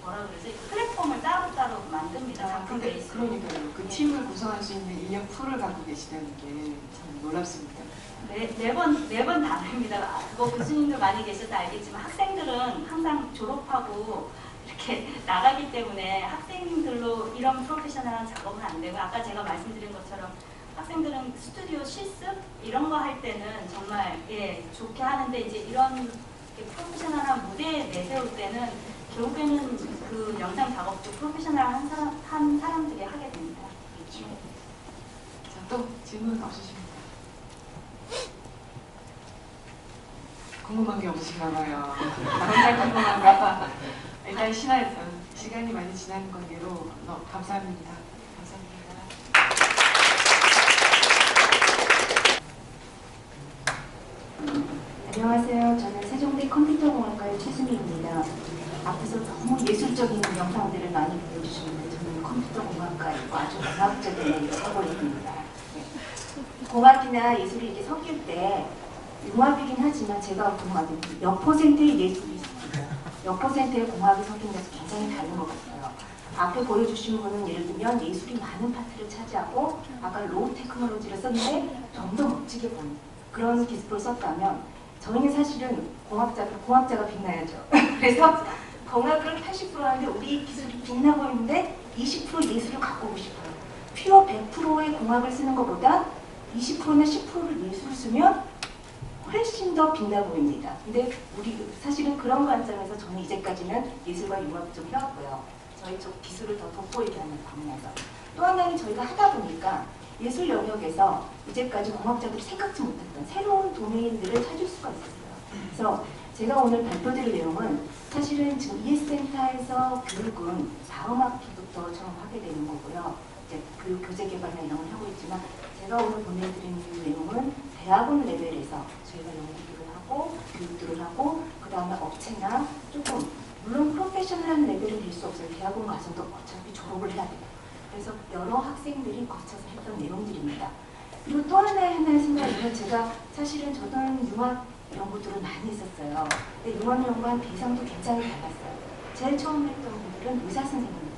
뭐라 그러지? 플랫폼을 따로따로 만듭니다. 작품 베이스로. 그러니까요. 그 팀을 구성할 수 있는 인력 풀을 갖고 계시다는 게 참 놀랍습니다. 네 번 다릅니다. 그거 교수님들 많이 계셔서 알겠지만 학생들은 항상 졸업하고 이렇게 나가기 때문에 학생들로 이런 프로페셔널한 작업은 안 되고 아까 제가 말씀드린 것처럼 학생들은 스튜디오 실습 이런 거 할 때는 정말 좋게 하는데 이제 이런 프로페셔널한 무대에 내세울 때는 결국에는 그 영상 작업도 프로페셔널한 사람들이 하게 됩니다. 그렇죠. 자, 또 질문 없으십니까? 궁금한 게 없으신가 봐요. 나 혼자 궁금한가 봐. 일단 시간이 많이 지나는 관계로 감사합니다. 안녕하세요. 저는 세종대 컴퓨터공학과의 최수미입니다. 앞에서 너무 예술적인 영상들을 많이 보여주시는데 저는 컴퓨터공학과이고 아주 공학적인 얘기를 하고 있습니다. 공학이나 예술이 이렇게 섞일 때 융합이긴 하지만 제가 공학은 몇 퍼센트의 예술이 있습니다. 몇 퍼센트의 공학이 섞인다서 굉장히 다른 것 같아요. 앞에 보여주신 분은 예를 들면 예술이 많은 파트를 차지하고 아까 로우 테크놀로지를 썼는데 좀 더 멋지게 보는 그런 기술을 썼다면 저희는 사실은 공학자가 빛나야죠. 그래서 공학을 80% 하는데 우리 기술이 빛나고 있는데 20% 예술을 갖고 오고 싶어요. 퓨어 100%의 공학을 쓰는 것보다 20%나 10%를 예술을 쓰면 훨씬 더 빛나 보입니다. 근데 우리 사실은 그런 관점에서 저는 이제까지는 예술과 융합을 좀 해왔고요. 저희 쪽 기술을 더 돋보이게 하는 방면에서. 또 하나는 저희가 하다 보니까 예술 영역에서 이제까지 공학자들이 생각지 못했던 새로운 도메인들을 찾을 수가 있었어요. 그래서 제가 오늘 발표드릴 내용은 사실은 지금 ES센터에서 교육은 다음 학기부터 처음 하게 되는 거고요. 이제 교육 교재 개발이나 이런 걸 하고 있지만 제가 오늘 보내드리는 내용은 대학원 레벨에서 저희가 연구들을 하고 교육들을 하고 그 다음에 업체나 조금 물론 프로페셔널한 레벨은 될 수 없어요. 대학원 과정도 어차피 졸업을 해야 돼요. 그래서 여러 학생들이 거쳐서 했던 내용들입니다. 그리고 또 하나의 생각은 제가 사실은 저는 융합 연구들을 많이 했었어요. 근데 융합 연구한 대상도 굉장히 달랐어요. 제일 처음 했던 분들은 의사 선생님이었어요.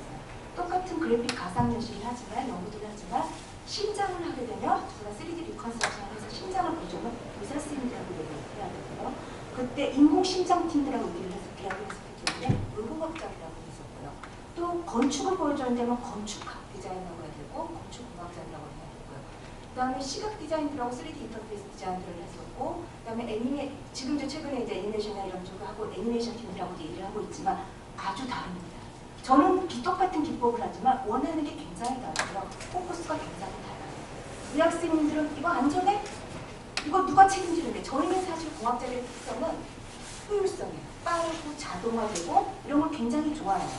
똑같은 그래픽 가상 연출을 하지만 연구들을 하지만 심장을 하게 되면 제가 3D 리컨스트럭션을 해서 심장을 보여주면 의사 선생님들하고 얘기를 해야 되고요. 그때 인공심장팀들하고 얘기를 해서 계약을 했었기 때문에 의료학자들하고 있었고요. 또 건축을 보여주는 데는 건축학 디자인이라고 해야 되고 건축공학자라고 해야 되고요. 그 다음에 시각 디자인들하고 3D 인터페이스 디자인들을 했었고 그 다음에 지금도 최근에 이제 애니메이션이나 이런 쪽을 하고 애니메이션 팀들하고 얘기를 하고 있지만 아주 다릅니다. 저는 똑같은 기법을 하지만 원하는 게 굉장히 다르고요. 포커스가 굉장히 달라요. 우리 학생님들은 이거 안전해? 이거 누가 책임지는데? 저희는 사실 공학자의 특성은 효율성이에요. 빠르고 자동화되고 이런 걸 굉장히 좋아해요.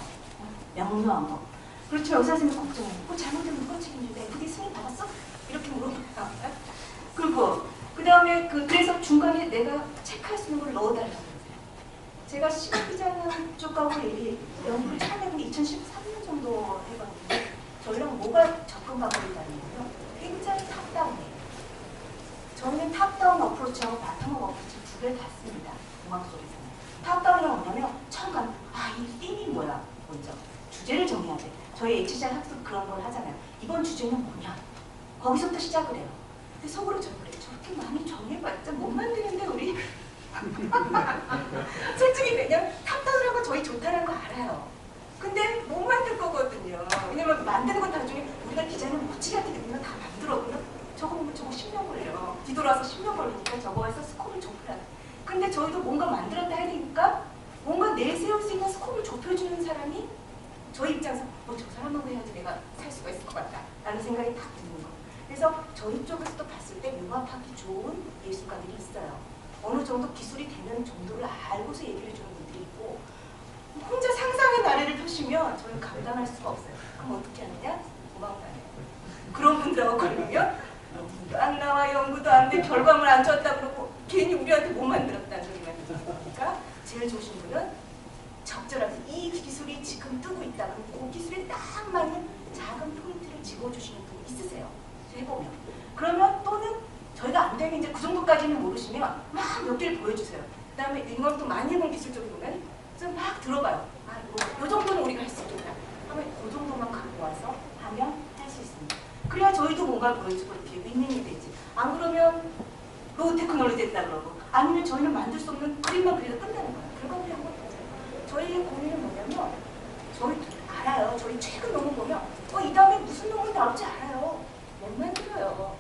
명료한 거. 그렇죠. 의사 선생님 걱정해요. 뭐 잘못되면 누가 책임지는데? FDA 승인 받았어? 이렇게 물어봐요. 그리고 그 다음에 그래서 중간에 내가 체크할 수 있는 걸 넣어달라고 그러세요. 제가 시각 디자인 쪽하고 연구를 처음 해본 게 2013년 정도 해봤는데 저희랑 뭐가 접근 방법이라는 거예요. 굉장히 탑다운이에요. 저희는 탑다운 어프로치하고 바텀업 어프로치 두 개를 다 씁니다. 공학 속에서는. 탑다운이란 뭐냐면 처음 가면 이 띠이 뭐야? 먼저 주제를 정해야 돼. 저희 HCR 학습 그런 걸 하잖아요. 이번 주제는 뭐냐? 거기서부터 시작을 해요. 근데 속으로 저 그래. 저렇게 많이 정해봤자 못 만드는데 우리? 솔직히 왜냐면 탑다운하고 저희 좋다는 거 알아요. 근데 못 만들 거거든요. 왜냐면 만드는 건 나중에 우리가 디자인을 멋지게 할 때 우리가 다 만들었거든요. 저거 보면 저거 10년 걸려요. 뒤돌아서 10년 걸리니까 저거에서 스코프를 좁혀야 돼. 근데 저희도 뭔가 만들었다 해야 되니까 뭔가 내세울 수 있는 스코프를 좁혀주는 사람이 저희 입장에서 저 사람하고 해야지 내가 살 수가 있을 것 같다 라는 생각이 딱 드는 거예요. 그래서 저희 쪽에서도 봤을 때 융합하기 좋은 예술가들이 있어요. 어느 정도 기술이 되는 정도를 알고서 얘기를 해주는 분들이 있고 혼자 상상의 나래를 펴시면 저는 감당할 수가 없어요. 그럼 어떻게 하느냐? 도망가요. 그런 분들하고 걸리면 연구도 안 나와, 연구도 안 돼, 결과물 안 줬다 그러고 괜히 우리한테 못 만들었다는 소리만 들으니까 제일 좋으신 분은 적절하게 이 기술이 지금 뜨고 있다 그러면 그 기술에 딱 맞는 작은 포인트를 집어주시는 분이 있으세요. 해보면. 그러면 또는 저희가 안 되면 이제 그 정도까지는 모르시면 막 몇 개를 보여주세요. 그 다음에 이걸 또 많이 해본 기술적으로 보면 좀 막 들어봐요. 요 정도는 우리가 할 수 있겠다 하면 그 정도만 갖고 와서 하면 할 수 있습니다. 그래야 저희도 뭔가 보여주고 이렇게 윈윈이 되지. 안 그러면 로우 테크놀로지 됐다 그러고, 아니면 저희는 만들 수 없는 그림만 그리다 끝나는 거예요. 결과물이 한 것도 없어요. 저희의 고민은 뭐냐면, 저희 알아요. 저희 최근 논문 보면 이 다음에 무슨 논문이 나올지 알아요. 못 만들어요.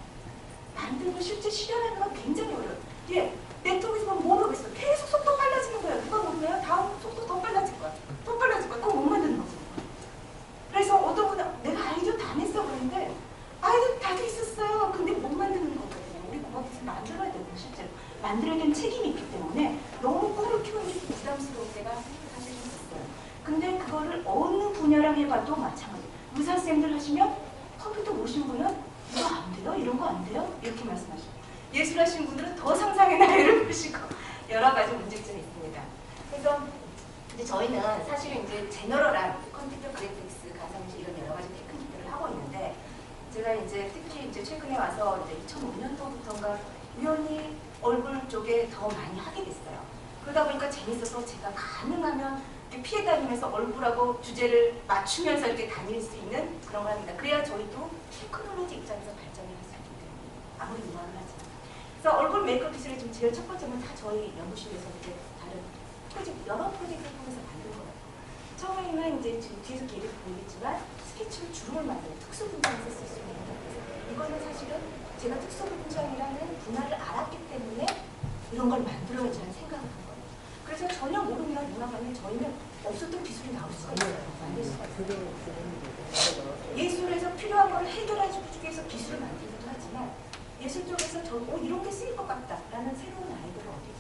만들고 실제 실현하는 건 굉장히 어려워요. 예, 네트워크에서 보면 뭐 하겠어? 계속 속도 빨라지는 거예요. 누가 모르면 다음 속도 더 빨라질 거야. 더 빨라질 거야. 그거 못 만드는 거죠. 그래서 어떤 분은 내가 아이디어 다 냈어 그랬는데 아이디어 다 돼 있었어요. 근데 못 만드는 거거든요. 우리 공학에서 만들어야 되는 실제로. 만들어야 되는 책임이 있기 때문에 너무 꿀을 키우는 게 부담스러울 때가 사실 있었어요. 근데 그거를 어느 분야랑 해봐도 마찬가지. 의사쌤들 하시면 컴퓨터 오신 분은 이거 안 돼요? 이런 거 안 돼요? 이렇게 말씀하시고, 예술 하시는 분들은 더 상상의 나래를 보시고 여러 가지 문제점이 있습니다. 그래서 이제 저희는 사실은 이제 제너럴한 컴퓨터 그래픽스, 가상기술 이런 여러 가지 테크닉들을 하고 있는데, 제가 이제 특히 이제 최근에 와서 이제 2005년도부터인가 우연히 얼굴 쪽에 더 많이 하게 됐어요. 그러다 보니까 재밌어서 제가 가능하면 피해 다니면서 얼굴하고 주제를 맞추면서 이렇게 다닐 수 있는 그런 걸 합니다. 그래야 저희도 테크놀로지 입장에서 발전을 할 수 있기 때문에 아무리 유망을 하지만. 그래서 얼굴 메이크업 기술이 지금 제일 첫 번째는 다 저희 연구실에서 이제 다른 프로젝트, 여러 프로젝트를 통해서 만든 거예요. 처음에는 이제 지금 뒤에서 길이 보이겠지만 스케치로 주름을 만드는 특수분장에서 쓸 수 있는 거예요. 이거는 사실은 제가 특수분장이라는 분야를 알았기 때문에 이런 걸 만들어야지 하는 생각을 한 거예요. 그래서 전혀 모르는 문화관에 저희는 없었던 기술이 나올 수가 있어요. 만들 수가 있어요. 예술에서 필요한 걸 해결해 주기 위해서 기술을 만들기도 하지만, 예술 쪽에서 이런 게 쓰일 것 같다라는 새로운 아이디어를 얻기도.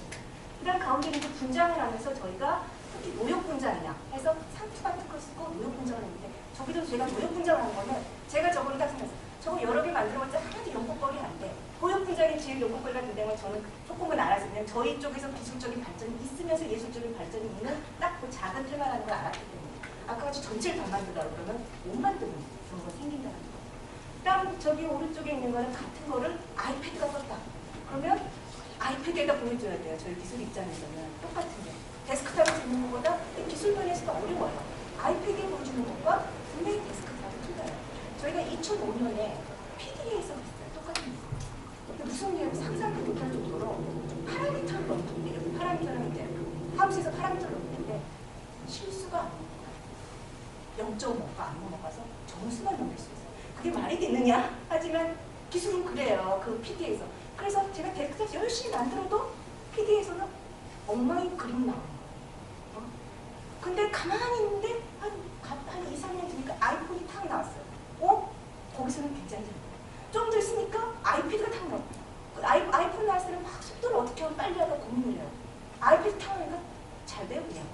그 다음 가운데는 이제 분장을 하면서 저희가 특히 노역 분장이나 해서 상투 같은 걸 쓰고 노역 분장을 했는데, 저기도 제가 노역 분장을 한 거는 제가 저거를 딱 생각했어요. 저거 여러 개 만들어봤자 하나도 연꽃벌이 안 돼. 노역 분장이 제일 연꽃벌이가 된다면 저는 조금은 알았으면 저희 쪽에서 기술적인 발전이 있으면서 예술적인 발전이 있는 딱 그 작은 틀만 하는 걸 알았기 때문에 아까 같이 전체를 다 만들다 그러면 못 만드는 그런 거 생긴다는 거예요. 그다음 저기 오른쪽에 있는 거는 같은 거를 아이패드가 떴다. 그러면 아이패드에다 보여줘야 돼요. 저희 기술 입장에서는 똑같은 게. 데스크탑에서 있는 것보다 기술 면에서도 어려워요. 아이패드에 보여주는 것과 분명히 데스크탑이 틀려요. 저희가 2005년에 PDA에서 했어요. 똑같은 거. 무슨 일을 상상도 못할 정도로 파라미터를 넣었는데, 파라미터는 이제 하우스에서 파라미터를 넣었는데 실수가 안 나와요. 0.5가 안 넘어가서 점수만 넘길 수 있어요. 그게 말이 되느냐? 하지만 기술은 그래요. 그 PD에서. 그래서 제가 데스크탑 열심히 만들어도 PD에서는 엉망이 그림 나오는 거예요. 근데 가만히 있는데 한 2, 3년 뒤니까 아이폰이 탁 나왔어요. 거기서는 굉장히 잘 돼요. 좀 더 있으니까 아이패드가 탁 나와요. 아이폰 나왔을 때는 막 속도를 어떻게 하면 빨리 하다 고민을 해요. 아이패드 탁 나니까 잘 돼요, 그냥.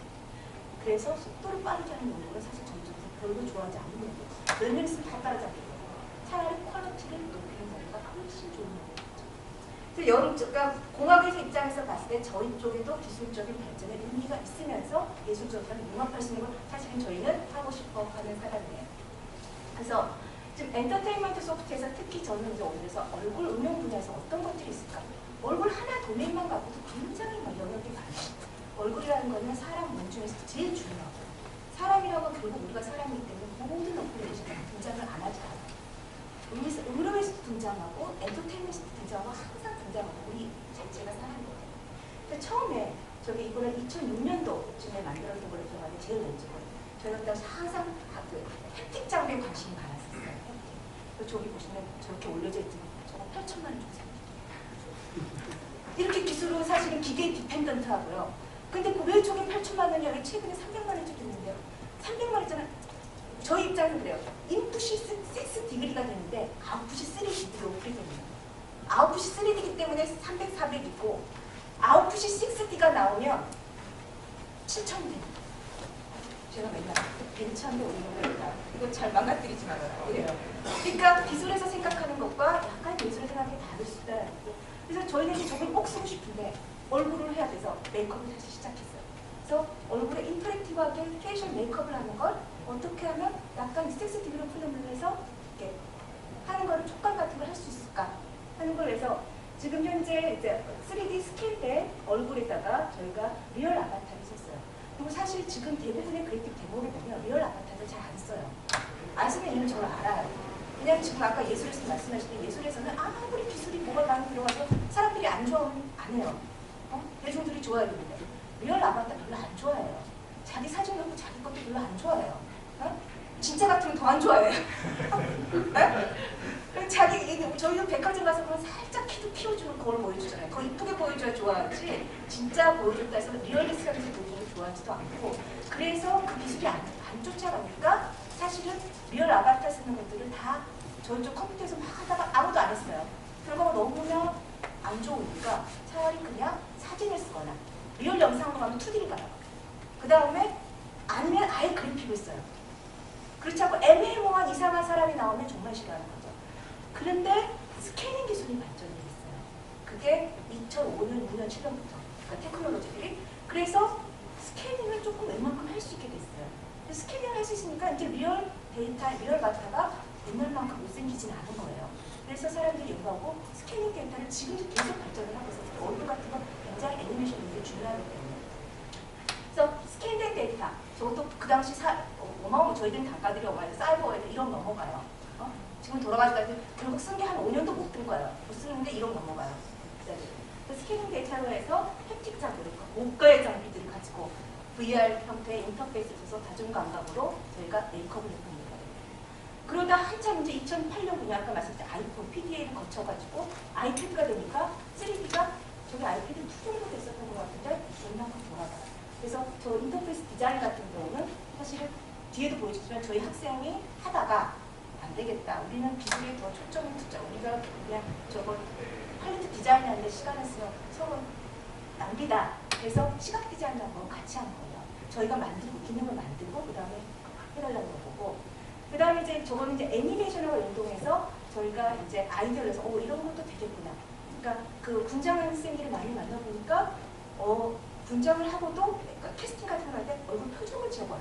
그래서 속도를 빠르게 하는 연구는 사실 전적으로 별로 좋아하지 않는 연구. 몇 년 있으면 다 따라잡게 돼요. 차라리 퀄리티를 높이는 연구가 훨씬 좋은 연구죠. 그러니까 공학의 입장에서 봤을 때 저희 쪽에도 기술적인 발전에 의미가 있으면서 예술적으로 융합할 수 있는 걸 사실은 저희는 하고 싶어 하는 사람이에요. 그래서 지금 엔터테인먼트 소프트에서 특히 저는 이제 오늘에서 얼굴 응용 분야에서 어떤 것들이 있을까? 얼굴 하나 도메인만 갖고도 굉장히 영역이 많아요. 얼굴이라는 거는 사람 몸 중에서 제일 중요하고, 사람이라고 하면 결국 우리가 사람이기 때문에 모든 어플리케이션에 등장을 안 하지 않아요. 의료에서도 등장하고 엔터테인먼트에서도 등장하고 항상 등장하고 우리 자체가 사람이거든요. 근데 처음에 저기 이거는 2006년도쯤에 만들었던 걸로 기억하는데 제일 왼쪽은 저희가 그때 항상 그 햅틱 장비에 관심이 많았었어요. 햅틱. 저기 보시면 저렇게 올려져 있지만 저거 8천만 원 주고 삽니다. 이렇게 기술은 사실은 기계 디펜던트 하고요. 근데 왜 저게 8천만 원이야? 왜 최근에 300만 원 주고 있는데요? 300만 원짜리 저희 입장은 그래요. 인풋이 6디그리가 되는데 아웃풋이 3D 오프리 됩니다. 아웃풋이 3D이기 때문에 300, 400 있고 아웃풋이 6D가 나오면 7,000 됩니다. 제가 맨날 벤치한데 오는 거니까 이거 잘 망가뜨리지 말아요. 이래요. 그러니까 기술에서 생각하는 것과 약간 예술의 생각이 다를 수 있다. 그래서 저희는 이제 저걸 꼭 쓰고 싶은데 얼굴을 해야 돼서 메이크업을 다시 시작했어요. 그래서 얼굴에 인터랙티브하게 페이셜 메이크업을 하는 걸 어떻게 하면 약간 6D로 풀어내서 이렇게 하는 거를 촉감 같은 걸 할 수 있을까 하는 걸 해서 지금 현재 이제 3D 스캔된 얼굴에다가 저희가 리얼 아바타를 썼어요. 그리고 사실 지금 대부분의 그래픽 대목을 보면 리얼 아바타를 잘 안 써요. 안 쓰는 이유는 저를 알아요. 그냥 지금 아까 예술에서 말씀하신 예술에서는 아무리 기술이 뭐가 많이 들어가서 사람들이 안 좋아하면 안 해요. 대중들이 좋아해야 되는데 리얼 아바타 별로 안 좋아해요. 자기 사진 갖고 자기 것도 별로 안 좋아해요. 진짜 같으면 더 안 좋아해요. 저희도 백화점 가서 그런 살짝 키도 키워주는 걸 보여주잖아요. 더 이쁘게 보여줘야 좋아하지 진짜 보여줬다 해서 리얼리스트하게 보여주는 좋아하지도 않고 그래서 그 기술이 안 쫓아가니까 사실은 리얼 아바타 쓰는 것들을 다 저희 쪽 컴퓨터에서 막 하다가 아무도 안 했어요. 결과가 너무나 안 좋으니까 차라리 그냥 사진을 쓰거나 리얼 영상으로 가면 2D를 가요. 그 다음에 아니면 아예 그래픽을 써요. 그렇지 않고 애매모호한 이상한 사람이 나오면 정말 싫어하는 거죠. 그런데 스캐닝 기술이 발전이 됐어요. 그게 2005년, 6년, 7년부터 그러니까 테크놀로지들이 그래서 스캐닝을 조금 웬만큼 할 수 있게 됐어요. 스캐닝을 할 수 있으니까 이제 리얼 데이터, 리얼 바타가 옛날만큼 못생기진 않은 거예요. 그래서 사람들이 연구하고 스캐닝 데이터를 지금도 계속 발전을 하고 있어요. 얼굴 같은 거 굉장히 애니메이션이 중요하기 때문에. 그래서 스캔된 데이터, 저것도 그 당시 어마어마한 저희들은 단가들이 어마어마해요. 사이버에 1억 넘어가요. 지금 돌아가지고 결국 쓴 게 한 5년도 못 든 거예요. 못 쓰는데 1억 넘어가요. 스캐닝 데이터로 해서 햅틱 장비를, 고가의 장비들을 가지고 VR 형태의 인터페이스를 써서 다중감각으로 저희가 메이크업을 해봅니다. 그러다 한참 이제 2008년 분야 아까 말씀드린 아이폰 PDA를 거쳐가지고 아이패드가 되니까 3D가 저기 아이패드 2 정도 됐었던 것 같은데 웬만큼 돌아가요. 그래서 저 인터페이스 디자인 같은 경우는 사실은 뒤에도 보여줬지만 저희 학생이 하다가 안 되겠다. 우리는 기술에 더 초점을 두자. 우리가 그냥 저거 퀄리티 디자인하는데 시간을 쓰면 서로 낭비다. 그래서 시각 디자인하고 같이 한 거예요. 저희가 만들고 기능을 만들고 그 다음에 해달라는 거고 그 다음에 이제 저거는 이제 애니메이션하고 연동해서 저희가 이제 아이디어를 해서 이런 것도 되겠구나. 그러니까 그 분장 학생들을 많이 만나보니까 분장을 하고도 그러니까 캐스팅 같은 거 할 때 얼굴 표정을 지어봐요.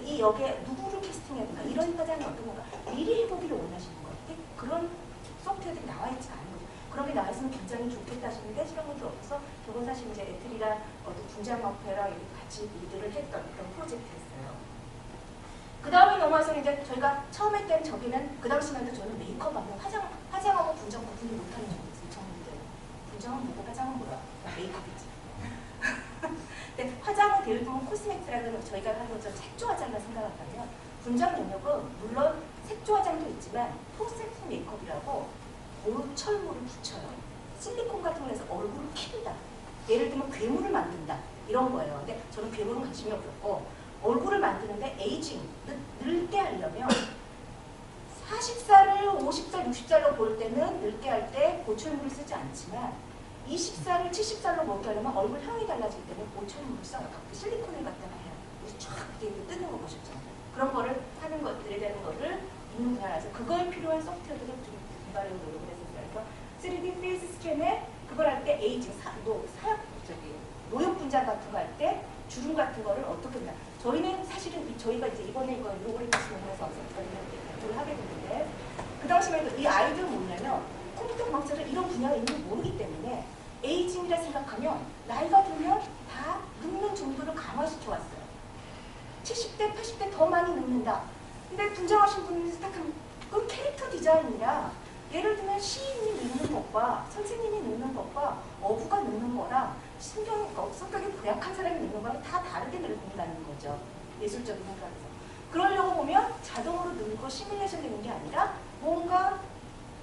이 역에 누구를 캐스팅해야 되나 이런 과정이 어떤 건가 미리 해보기를 원하시는 거예요. 그런 소프트웨어들이 나와 있지 않은 거죠. 그런 게 나와 있으면 굉장히 좋겠다 하시는데 그런 것도 없어서 저건 사실 이제 애틀이랑 분장 마페랑 이렇게 같이 일들을 했던 그런 프로젝트였어요. 그 다음에 넘어와서 이제 저희가 처음 했던 저기는 그 당시만 해도 저는 메이크업하면 화장하고 분장 구분을 못하는 정도였어요. 정도들 분장은 뭐고 화장은 뭐야? 메이크업이지. 근데 화장은 대를 보면 코스메틱이라는 저희가 하는 것처럼 색조 화장이라 생각한다면 분장 영역은 물론 색조 화장도 있지만 포스트 메이크업이라고 철물을 붙여요. 실리콘 같은 걸 해서 얼굴을 킨다. 예를 들면 괴물을 만든다. 이런 거예요. 근데 저는 괴물은 관심이 없었고 얼굴을 만드는데 에이징, 늙게 하려면 40살을 50살, 60살로 볼 때는 늙게 할 때 보철물을 쓰지 않지만 20살을 70살로 먹게 하려면 얼굴형이 달라지기 때문에 보철물을 써요. 그 실리콘을 갖다가 해요. 쫙 이렇게 뜨는 거 보셨잖아요. 그런 거를 하는 것들에 대한 거를 있는 분야라서 그거에 필요한 소프트웨어들을 좀 개발하려고 노력을 했었어요. 그래서 3D 페이스 스캔에 그걸 할 때 에이징, 노역 분장 같은 거 할 때 주름 같은 거를 어떻게 했나. 저희는 사실은 저희가 이제 이번에 이거 로그래피스 공부해서 발표를 하게 됐는데 그 당시만 해도 이 아이들은 뭐냐면 컴퓨터 과학자들 이런 분야가 있는 걸 모르기 때문에 에이징이라 생각하면 나이가 들면 다 늙는 정도를 강화시켜 왔어요. 70대, 80대 더 많이 늙는다. 근데 분장하신 분이 생각하면 그건 캐릭터 디자인이라 예를 들면 시인이 늙는 것과 선생님이 늙는 것과 어부가 늙는 거랑 성격이 고약한 사람이 늙는 거랑 다 다르게 늙는다는 거죠. 예술적인 생각에서. 그러려고 보면 자동으로 늙고 시뮬레이션 되는 게 아니라 뭔가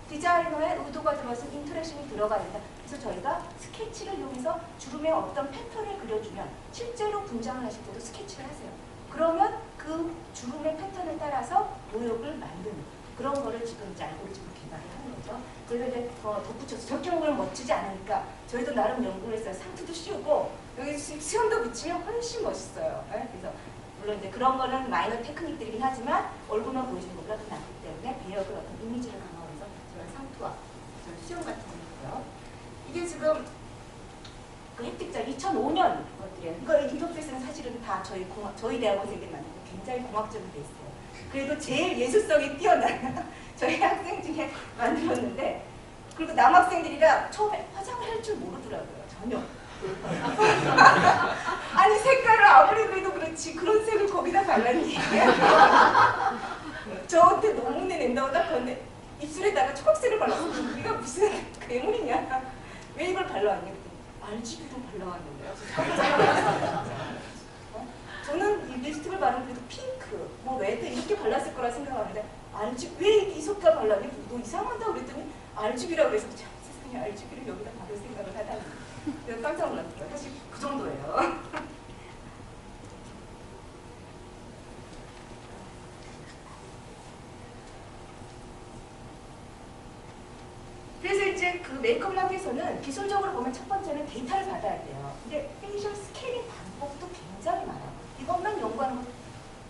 디자이너의 의도가 들어가서 인터랙션이 들어가야 된다. 그래서 저희가 스케치를 이용해서 주름에 어떤 패턴을 그려주면 실제로 분장을 하실 때도 스케치를 하세요. 그러면 그 주름의 패턴을 따라서 모욕을 만드는 그런 거를 지금 이제 알고리즘을 개발을 하는 거죠. 그래서 이제 덧붙여서 저렇게 먹으면 멋지지 않으니까 저희도 나름 연구를 했어요. 상투도 씌우고 여기 수염도 붙이면 훨씬 멋있어요. 네? 그래서 물론 이제 그런 거는 마이너 테크닉들이긴 하지만 얼굴만 보여주는 것보다 더 낫기 때문에 배역을 어떤 이미지를 강화해서 저런 상투와 저런 수염 같은 거 있고요. 이게 지금 그 획득자 2005년 것들이에요. 이거 인터페이스는 사실은 다 저희 대학원생들이 만든 거 굉장히 공학적으로 돼 있어요. 그래도 제일 예술성이 뛰어난 저희 학생 중에 만들었는데 그리고 남학생들이라 처음에 화장을 할 줄 모르더라고요. 전혀. 아니 색깔을 아무리 그래도 그렇지 그런 색을 거기다 발랐니? 저한테 너무 낸다고 딱 봤는데 입술에다가 초록색을 발랐어. 우리가 무슨 괴물이냐? 왜 이걸 발라왔냐? RGB로 발라왔는데요. 저는 이 립스틱을 바르면 그래도 핑크, 뭐 레드 이렇게 발랐을 거라 생각하는데 RGB 왜 이 색깔 발랐니? 너 이상하다고 그랬더니 RGB라고 그래서 참 세상에 RGB를 여기다 바를 생각을 하다니. 그래서 깜짝 놀랐어요. 사실 그 정도예요. 그래서 이제 그 메이크업을 하기 위해서는 기술적으로 보면 첫 번째는 데이터를 받아야 돼요. 근데 페이셜 스캐닝 방법도 굉장히 많아요. 이것만 연구하는 것도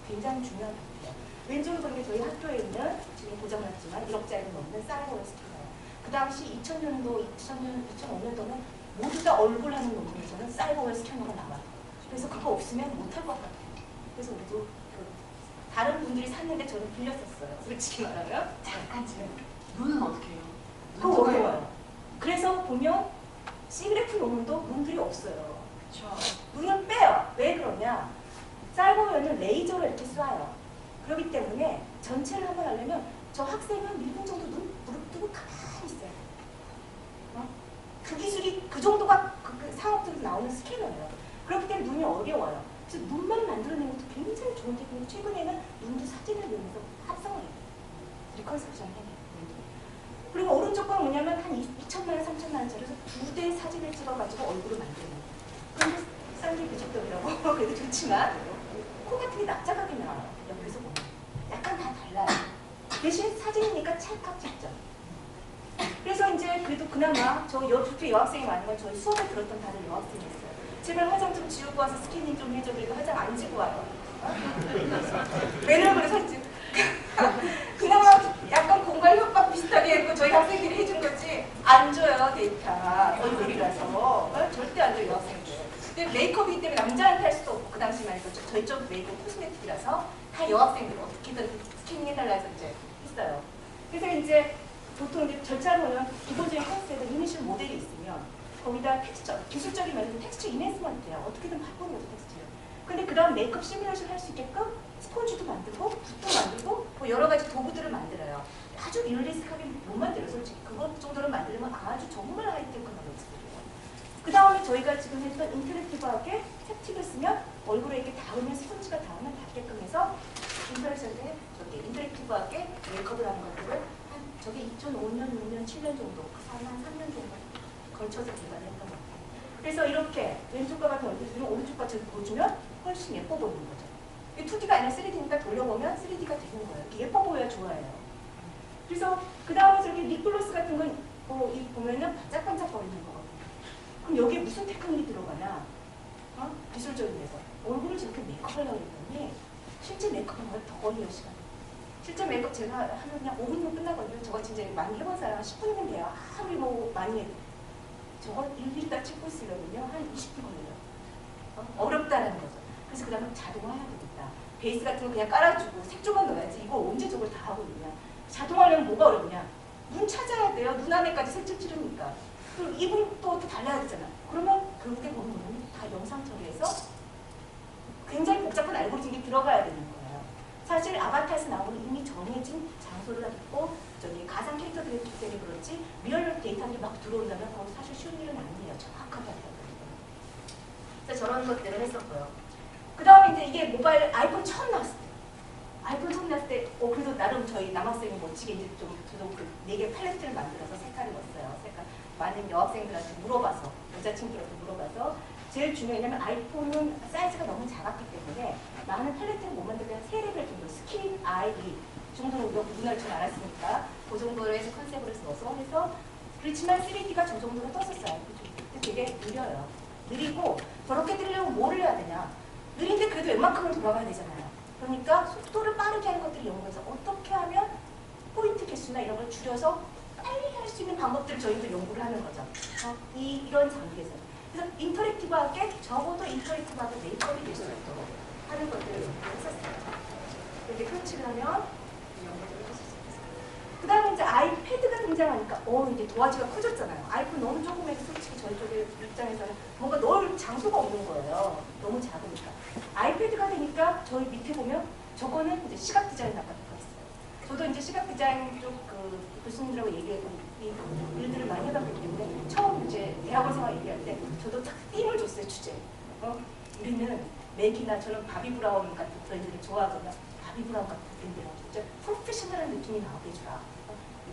굉장히 중요한 부분이에요. 왼쪽에 보는 게 저희 학교에 있는 지금 고장났지만 1억짜리 넘는 사이버 스캐너예요. 그 당시 2000년도, 2005년도는 모두 다 얼굴 하는 논문에서는 사이버웨어 스캐너가 나와요. 그래서 그거 없으면 못할 것 같아요. 그래서 우리도 다른 분들이 샀는데 저는 빌렸었어요. 솔직히 말하면. 잠깐 지금. 눈은 어떻게 해요? 그거 어려워요. 그래서 보면 시그레프 논문도 눈들이 없어요. 그렇죠. 눈을 빼요. 왜 그러냐? 사이버웨어는 레이저로 이렇게 쏴요. 그렇기 때문에 전체를 한번 하려면 저 학생은 1분 정도 눈 무릎 뜨고 가만히 있어요. 그 기술이 그 정도가 그 상업적으로 나오는 스캐너예요. 그렇기 때문에 눈이 어려워요. 그래서 눈만 만들어내는 것도 굉장히 좋은 테크닉. 최근에는 눈도 사진을 내면서 합성을 해요. 리컨스트럭션을 해요. 그리고 오른쪽 건 뭐냐면 한 2천만 원, 3천만 원짜리에서 2대 사진을 찍어가지고 얼굴을 만드는 거예요. 그런데 싼게 비적격이라고 그래도 좋지만 코 같은 게 납작하게 나와요. 옆에서 보면. 약간 다 달라요. 대신 사진이니까 찰칵 찍죠. 그래서 이제 그래도 그나마 저 그렇게 여학생이 많은 건 저희 수업에 들었던 다른 여학생이었어요. 제발 화장 좀 지우고 와서 스캐닝 좀 해줘. 그리고 화장 안 지고 와요. 왜냐면 그래서 이제 그나마 약간 공간 협박 비슷하게 했고 저희 학생들이 해준 거지 안 줘요 데이터 얼굴이라서 절대 안 줘요 여학생들. 근데 메이크업이기 때문에 남자한테 할 수도 없고 그 당시만 해도 저희 쪽 메이크업 코스메틱이라서 다 여학생들 어떻게든 스캐닝 해달라 해서 이제 했어요. 그래서 이제 보통 이제 절차를 보면 기본적인 컨셉은 이니셜 모델이 있으면 거기다 텍스처, 기술적인 면에서 텍스처 이네스먼트예요. 어떻게든 바꾸는 거죠 텍스처를. 근데 그 다음 메이크업 시뮬레이션 할 수 있게끔 스폰지도 만들고 붓도 만들고 뭐 여러 가지 도구들을 만들어요. 아주 리얼리스트하게 못 만들어요 솔직히. 그것 정도로 만들면 아주 정말 하이테크 노력들이에요. 그 다음에 저희가 지금 했던 인터랙티브하게 탭틱을 쓰면 얼굴에 이렇게 닿으면 스폰지가 닿으면 닿게끔 해서 인터랙션에 저기 인터랙티브하게 메이크업을 하는 것들을 한 저게 2005년, 6년, 7년 정도 한 3년 정도 걸쳐서 개발을 했던 것 같아요. 그래서 이렇게 왼쪽과 같은 얼굴들은 오른쪽과 저기 보여주면 훨씬 예뻐 보이는 거죠. 2D가 아니라 3D니까 돌려보면 3D가 되는 거예요. 예뻐 보여야 좋아해요. 그래서 그 다음에 저기 립글로스 같은 건 보면은 반짝반짝 거리는 거거든요. 그럼 여기에 무슨 테크닉이 들어가나? 기술적인 데서 얼굴을 저렇게 메이크업하려고 했더니 실제 메이크업은 더 걸려요 시간. 실제 메이크업 제가 하면 그냥 5분이면 끝나거든요. 저거 진짜 많이 해본 사람 10분이면 돼요. 아무리 뭐 많이 해도. 저걸 일일이 다 찍고 있으려면요 한 20분 걸려요. 어렵다는 거죠. 그래서 그 다음에 자동화해야 되겠다. 베이스 같은 거 그냥 깔아주고 색조만 넣어야지. 이거 언제 저걸 다 하고 있냐. 자동화하려면 뭐가 어렵냐. 눈 찾아야 돼요. 눈 안에까지 색칠 찌르니까. 그리고 이분도 또 달라야 되잖아. 그러면 결국에 보는 거는 다 영상 처리해서 굉장히 복잡한 알고리즘이 들어가야 되는 거예요. 사실 아바타에서 나오는 이미 정해진 장소를 갖고 저기 가상 캐릭터들이 있기 때문에 그렇지 리얼 데이터들이 막 들어온다면 그건 사실 쉬운 일은 아니에요. 정확하게 하려고. 그래서 저런 것들을 했었고요. 그 다음에 이제 이게 모바일 아이폰 처음 나왔을 때 아이폰 처음 나왔을 때 그래도 나름 저희 남학생이 멋지게 이제 좀 저도 그 4개 팔레트를 만들어서 색깔을 넣었어요. 색깔 많은 여학생들한테 물어봐서 여자친구들한테 물어봐서 제일 중요하냐면 아이폰은 사이즈가 너무 작았기 때문에 많은 팔레트를 못 만들고 한 3레벨 정도 스킨, 아이, 정도는 눈알 좀 알았으니까 그 정도로 해서 컨셉으로 넣어서 해서 그렇지만 3D가 저 정도로 떴었어요. 근데 되게 느려요. 느리고 저렇게 뜨려면 뭐를 해야 되냐. 느린데 그래도 웬만큼은 돌아가야 되잖아요. 그러니까 속도를 빠르게 하는 것들을 연구해서 어떻게 하면 포인트 개수나 이런 걸 줄여서 빨리 할 수 있는 방법들을 저희도 연구를 하는 거죠. 이런 장비에서. 그래서 인터랙티브하게 적어도 인터랙티브하게 메이크업이 될 수 있도록 하는 것들을 연구를 했었어요. 이렇게 크런치를 하면 연구를 했었어요. 그 다음에 이제 아이패드가 등장하니까 이제 도화지가 커졌잖아요. 아이폰 너무 조그매서 솔직히 저희 쪽의 입장에서는 뭔가 넣을 장소가 없는 거예요. 너무 작으니까. 아이패드가 되니까 저희 밑에 보면 저거는 이제 시각 디자인 아파트가 있어요. 저도 이제 시각 디자인 쪽 그 교수님들하고 얘기하고 이 일들을 많이 해봤기 때문에 처음 이제 대학원 생활 얘기할 때 저도 딱 띵을 줬어요, 주제. 우리는 맥이나 저는 바비 브라운 같은 저희들이 좋아하거나 바비 브라운 같은 밴드라고 진짜 프로페셔널한 느낌이 나오게 해주라.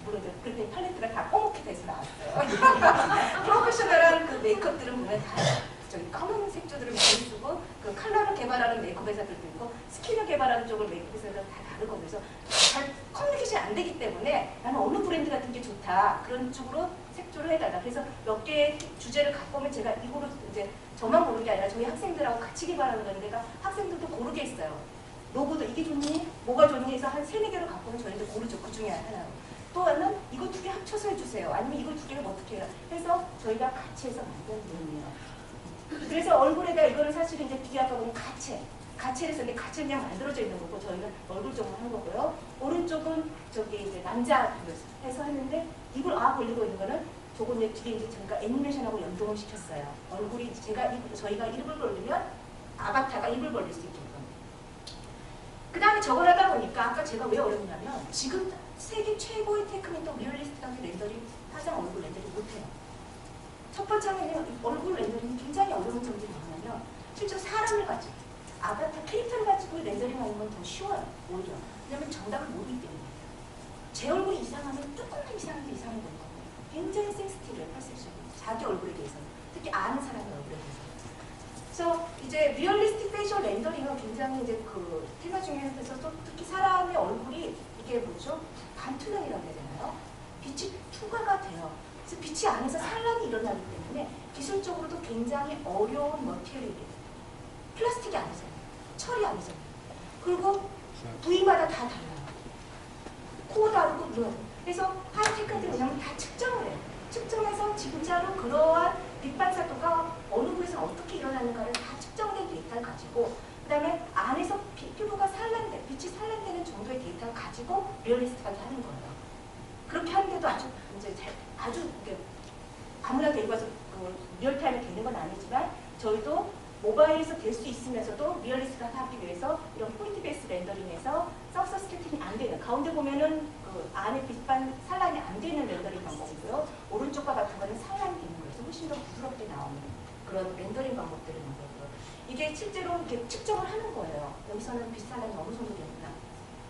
물론 그때 팔레트가 다 검게 돼서 나왔어요. 프로페셔널한 그 메이크업들은 보면 다 저기 검은 색조들을 많이 쓰고 그 컬러를 개발하는 메이크업 회사들도 있고 스킨을 개발하는 쪽을 메이크업 회사들은 다 다르고 그래서 잘 커뮤니케이션이 안 되기 때문에 나는 어느 브랜드 같은 게 좋다 그런 쪽으로 색조를 해달라. 그래서 몇 개의 주제를 갖고 오면 제가 이거로 이제 저만 고르는 게 아니라 저희 학생들하고 같이 개발하는 건데 학생들도 고르게 있어요. 로고도 이게 좋니? 뭐가 좋니? 해서 한 3-4개를 갖고 오면 저희도 고르죠. 그 중에 하나로. 또 하나는 이거 2개 합쳐서 해주세요. 아니면 이거 2개를 어떻게 해요? 해서 저희가 같이 해서 만든 내용이에요. 그래서 얼굴에다 이거는 사실은 이제 뒤에 아까 보면 가채를 썼는데 가채는 그냥 만들어져 있는 거고 저희는 얼굴 쪽으로 한 거고요. 오른쪽은 저기 이제 남자 해서 했는데 이걸 걸리고 있는 거는 저건 이제 뒤에 이제 저희가 애니메이션하고 연동을 시켰어요. 얼굴이 저희가 입을 벌리면 아바타가 입을 벌릴 수 있게끔. 그 다음에 저걸 하다 보니까 아까 제가 왜 어렵냐면 지금 세계 최고의 테크닉도 리얼리스트하게 렌더링 화장 얼굴 렌더링 못해요. 첫 번째는 얼굴 렌더링이 굉장히 어려운 점이 뭐냐면 실제 사람을 가지고 아바타 캐릭터를 가지고 렌더링하는 건 더 쉬워요. 오히려. 왜냐면 정답을 모르기 때문에. 제 얼굴이 이상하면 조금만 이상한데 이상해 보일 거예요. 굉장히 센시티브해요. 퍼셉션이. 자기 얼굴에 대해서. 특히 아는 사람의 얼굴에 대해서. 그래서 이제 리얼리스틱 페이셜 렌더링은 굉장히 이제 그 테마 중에서 또 특히 사람의 얼굴이 이게 뭐죠? 반투명이라고 해야 되나요? 빛이 투과가 돼요. 그래서 빛이 안에서 산란이 일어나기 때문에 기술적으로도 굉장히 어려운 머티리얼이에요. 플라스틱이 아니잖아요. 철이 아니잖아요. 그리고 부위마다 다 달라요. 코 다르고 눈. 그래서 하이테크들이 뭐냐면 다 측정을 해요. 측정해서 진짜로 그러한 빛 반사도가 어느 부에서 어떻게 일어나는가를 다 측정된 데이터를 가지고 그 다음에 안에서 피부가 빛이 산란되는 정도의 데이터를 가지고 리얼리스트하게 하는 거예요. 그렇게 하는데도 아주 아무나 데리고 와서 리얼타임에 되는 건 아니지만 저희도 모바일에서 될 수 있으면서도 리얼리스트하게 하기 위해서 이런 포인트 베이스 렌더링에서 서브서 스캐팅이 안 되는 가운데 보면은 그 안에 빛반 산란이 안 되는 렌더링 방법이고요. 오른쪽과 같은 거는 산란이 되는 거예요. 훨씬 더 부드럽게 나오는 그런 렌더링 방법들을 있는 거고요. 이게 실제로 이렇게 측정을 하는 거예요. 여기서는 빛 산란이 어느 정도 되구나.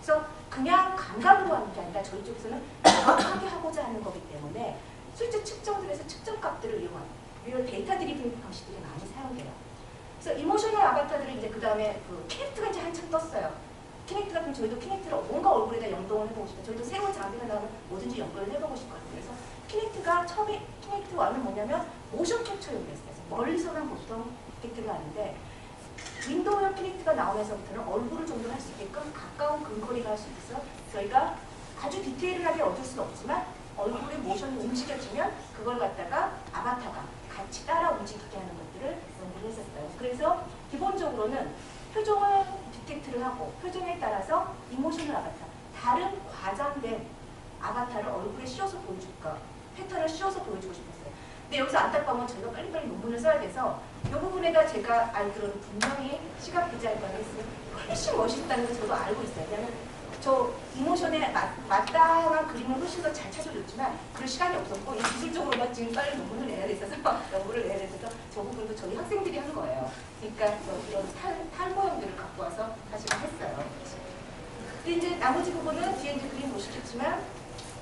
그래서 그냥 감각으로 하는 게 아니라 저희 쪽에서는 정확하게 하고자 하는 거기 때문에 실제 측정들에서 측정값들을 이용하는 이런 데이터 드리븐 방식들이 많이 사용돼요. 그래서 이모셔널 아바타들을 이제 그 다음에 그 키넥트가 이제 한참 떴어요. 키넥트 같은 저희도 키넥트를 뭔가 얼굴에다 연동을 해보고 싶어요. 저희도 새로운 장비가 나오면 뭐든지 연결을 해보고 싶거든요. 그래서 키넥트가 처음에 키넥트 1은 뭐냐면 모션 캡처용이었어요. 그래서 멀리서는 보통 키넥트가 아닌데 윈도우형 키넥트가 나오면서부터는 얼굴을 좀 더 할 수 있게끔 가까운 근거리를 할 수 있어서 저희가 아주 디테일하게 얻을 수는 없지만 얼굴의 모션이 움직여지면 그걸 갖다가 아바타가 같이 따라 움직이게 하는 것들을 연구를 했었어요. 그래서 기본적으로는 표정을 디텍트를 하고 표정에 따라서 이모셔널 아바타, 다른 과장된 아바타를 얼굴에 씌워서 보여줄까, 패턴을 씌워서 보여주고 싶었어요. 근데 여기서 안타까운 건 저희가 빨리빨리 논문을 써야 돼서 이 부분에다 제가 알기로는 분명히 시각 디자인과는 있으면 훨씬 멋있다는 걸 저도 알고 있어요. 왜냐하면 저 이모션에 마땅한 그림을 훨씬 더 잘 찾아줬지만 그럴 시간이 없었고 이 기술적으로만 지금 빨리 논문을 내야 돼서 연구를 내야 돼서 저 부분도 저희 학생들이 한 거예요. 그러니까 이런 탈모형들을 갖고 와서 사실 했어요. 근데 이제 나머지 부분은 뒤에 이제 그림 보시겠지만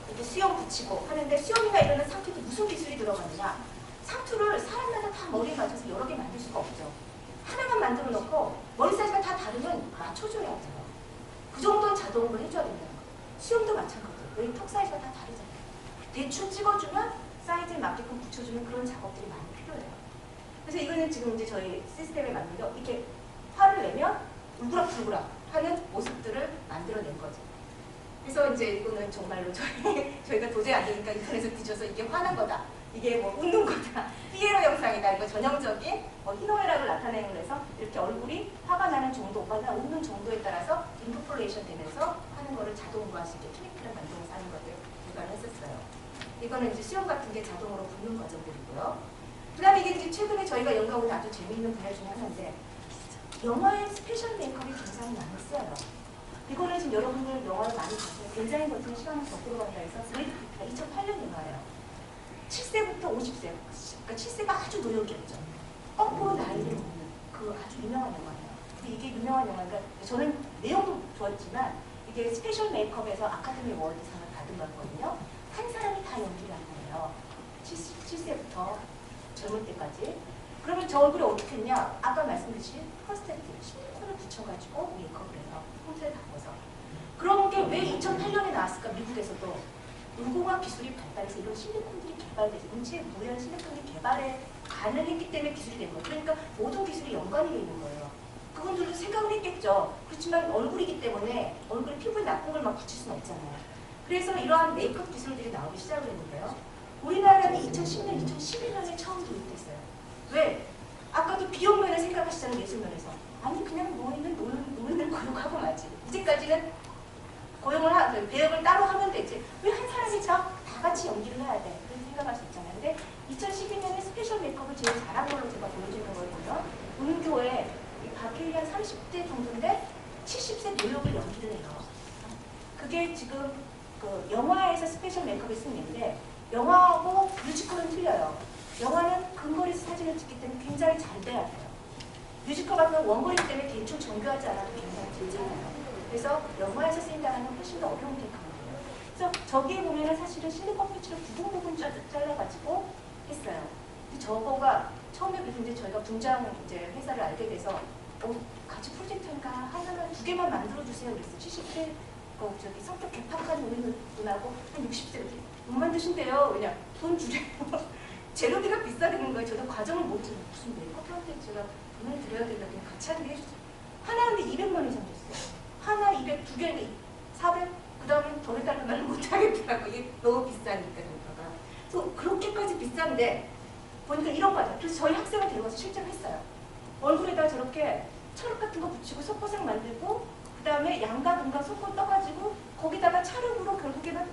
이렇게 수염 붙이고 하는데 수염이나 이런 상투도 무슨 기술이 들어가느냐? 상투를 사람마다 다 머리에 맞춰서 여러 개 만들 수가 없죠. 하나만 만들어 놓고 머리 사이즈가 다 다르면 맞춰줘야 돼요. 그 정도 자동으로 해줘야 된다는 거예요. 수염도 마찬가지예요. 여기 턱 사이즈가 다 다르잖아요. 대충 찍어주면 사이즈에 맞게끔 붙여주는 그런 작업들이 많이 필요해요. 그래서 이거는 지금 이제 저희 시스템에 맞는데 이렇게 화를 내면 울그락불그락 하는 모습들을 만들어낸 거죠. 그래서 이제 이거는 정말로 저희가 도저히 안 되니까 인터넷에 뒤져서 이게 화난 거다. 이게 뭐 웃는 거다. 피에로 영상이다. 이거 전형적인 희노애락을 나타내는 거라서 이렇게 얼굴이 화가 나는 정도가 웃는 정도에 따라서 인터폴레이션 되면서 하는 거를 자동화할 수 있게 키넥트를 만들어서 하는 거예요. 개발을 했었어요. 이거는 이제 수염 같은 게 자동으로 붙는 과정들이고요. 그 다음에 이게 이제 최근에 저희가 연구하고 아주 재미있는 분야 중에 하나인데 영화의 스페셜 메이크업이 굉장히 많이 써요. 이거는 지금 여러분들 영화를 많이 보세요. 굉장히 버티는 시간을 거꾸로 간다 해서 브레이드 피트가 2008년 영화예요. 7세부터 50세, 그러니까 7세가 아주 노역이었죠. 거꾸로 나이를 먹는 그 아주 유명한 영화예요. 근데 이게 유명한 영화니까 저는 내용도 좋았지만 이게 스페셜 메이크업에서 아카데미 어워드상을 받은 거거든요. 한 사람이 다 연기를 한 거예요. 7세부터 젊을 때까지. 그러면 저 얼굴이 어떻게 했냐? 아까 말씀드린 퍼스테트, 실리콘을 붙여가지고 메이크업을 해요. 폰트를 바꿔서. 그런 게 왜 2008년에 나왔을까? 미국에서도 의공학 기술이 발달해서 이런 실리콘들이 개발돼서 인체에 무해한 실리콘이 개발에 가능했기 때문에 기술이 된 거예요. 그러니까 모든 기술이 연관이 돼 있는 거예요. 그분들도 생각을 했겠죠. 그렇지만 얼굴이기 때문에 얼굴에 피부에 나쁜 걸 막 붙일 수는 없잖아요. 그래서 이러한 메이크업 기술들이 나오기 시작을 했는데요. 우리나라는 2010년, 2011년에 처음 도입됐어요. 왜? 아까도 비용 면을 생각하시잖아요. 예술 면에서. 아니 그냥 노인을 고용하고 마지. 이제까지는 배역을 따로 하면 되지. 왜 한 사람이 다 같이 연기를 해야 돼? 그렇게 생각할 수 있잖아요. 근데 2012년에 스페셜 메이크업을 제일 잘한 걸로 제가 보여주는 걸 보면 음교에 박해일이 한 30대 정도인데 70세 노역을 연기를 해요. 그게 지금 그 영화에서 스페셜 메이크업을 쓰는 건데 영화하고 뮤지컬은 틀려요. 영화는 근거리에서 사진을 찍기 때문에 굉장히 잘 돼야 돼요. 뮤지컬 같은 건 원거리 때문에 대충 정교하지 않아도 굉장히 길잖아요. 그래서 영화에서 쓰인다는 건 훨씬 더 어려운 테크닉이에요. 그래서 저기에 보면은 사실은 실리콘 패치를 부분 잘라가지고 했어요. 근데 저거가 처음에 이제 저희가 분장 이제 회사를 알게 돼서 같이 프로젝트 하니까 하나만 2개만 만들어주세요. 그랬어요. 70대 저기 성격 개팍한 분하고 한 60세 이렇게 못 만드신대요. 왜냐 돈 주래요. 재료비가 비싸다는 거예요. 저도 과정을 못 들어요. 무슨 메이크업한테 제가 돈을 드려야 된다. 그냥 같이 하는 게 해주세요. 하나인데 200만 원 이상 됐어요. 하나 200, 2개는 400, 그 다음에 더 해달라는 말을 못하겠더라고. 이게 너무 비싸니까 정가가. 그래서 그렇게까지 비싼데 보니까 이런 거죠. 그래서 저희 학생을 데려가서 실제로 했어요. 얼굴에다 저렇게 찰흙 같은 거 붙이고 속보색 만들고 그 다음에 양각 음각 속고 떠가지고 거기다가 찰흙으로 결국에는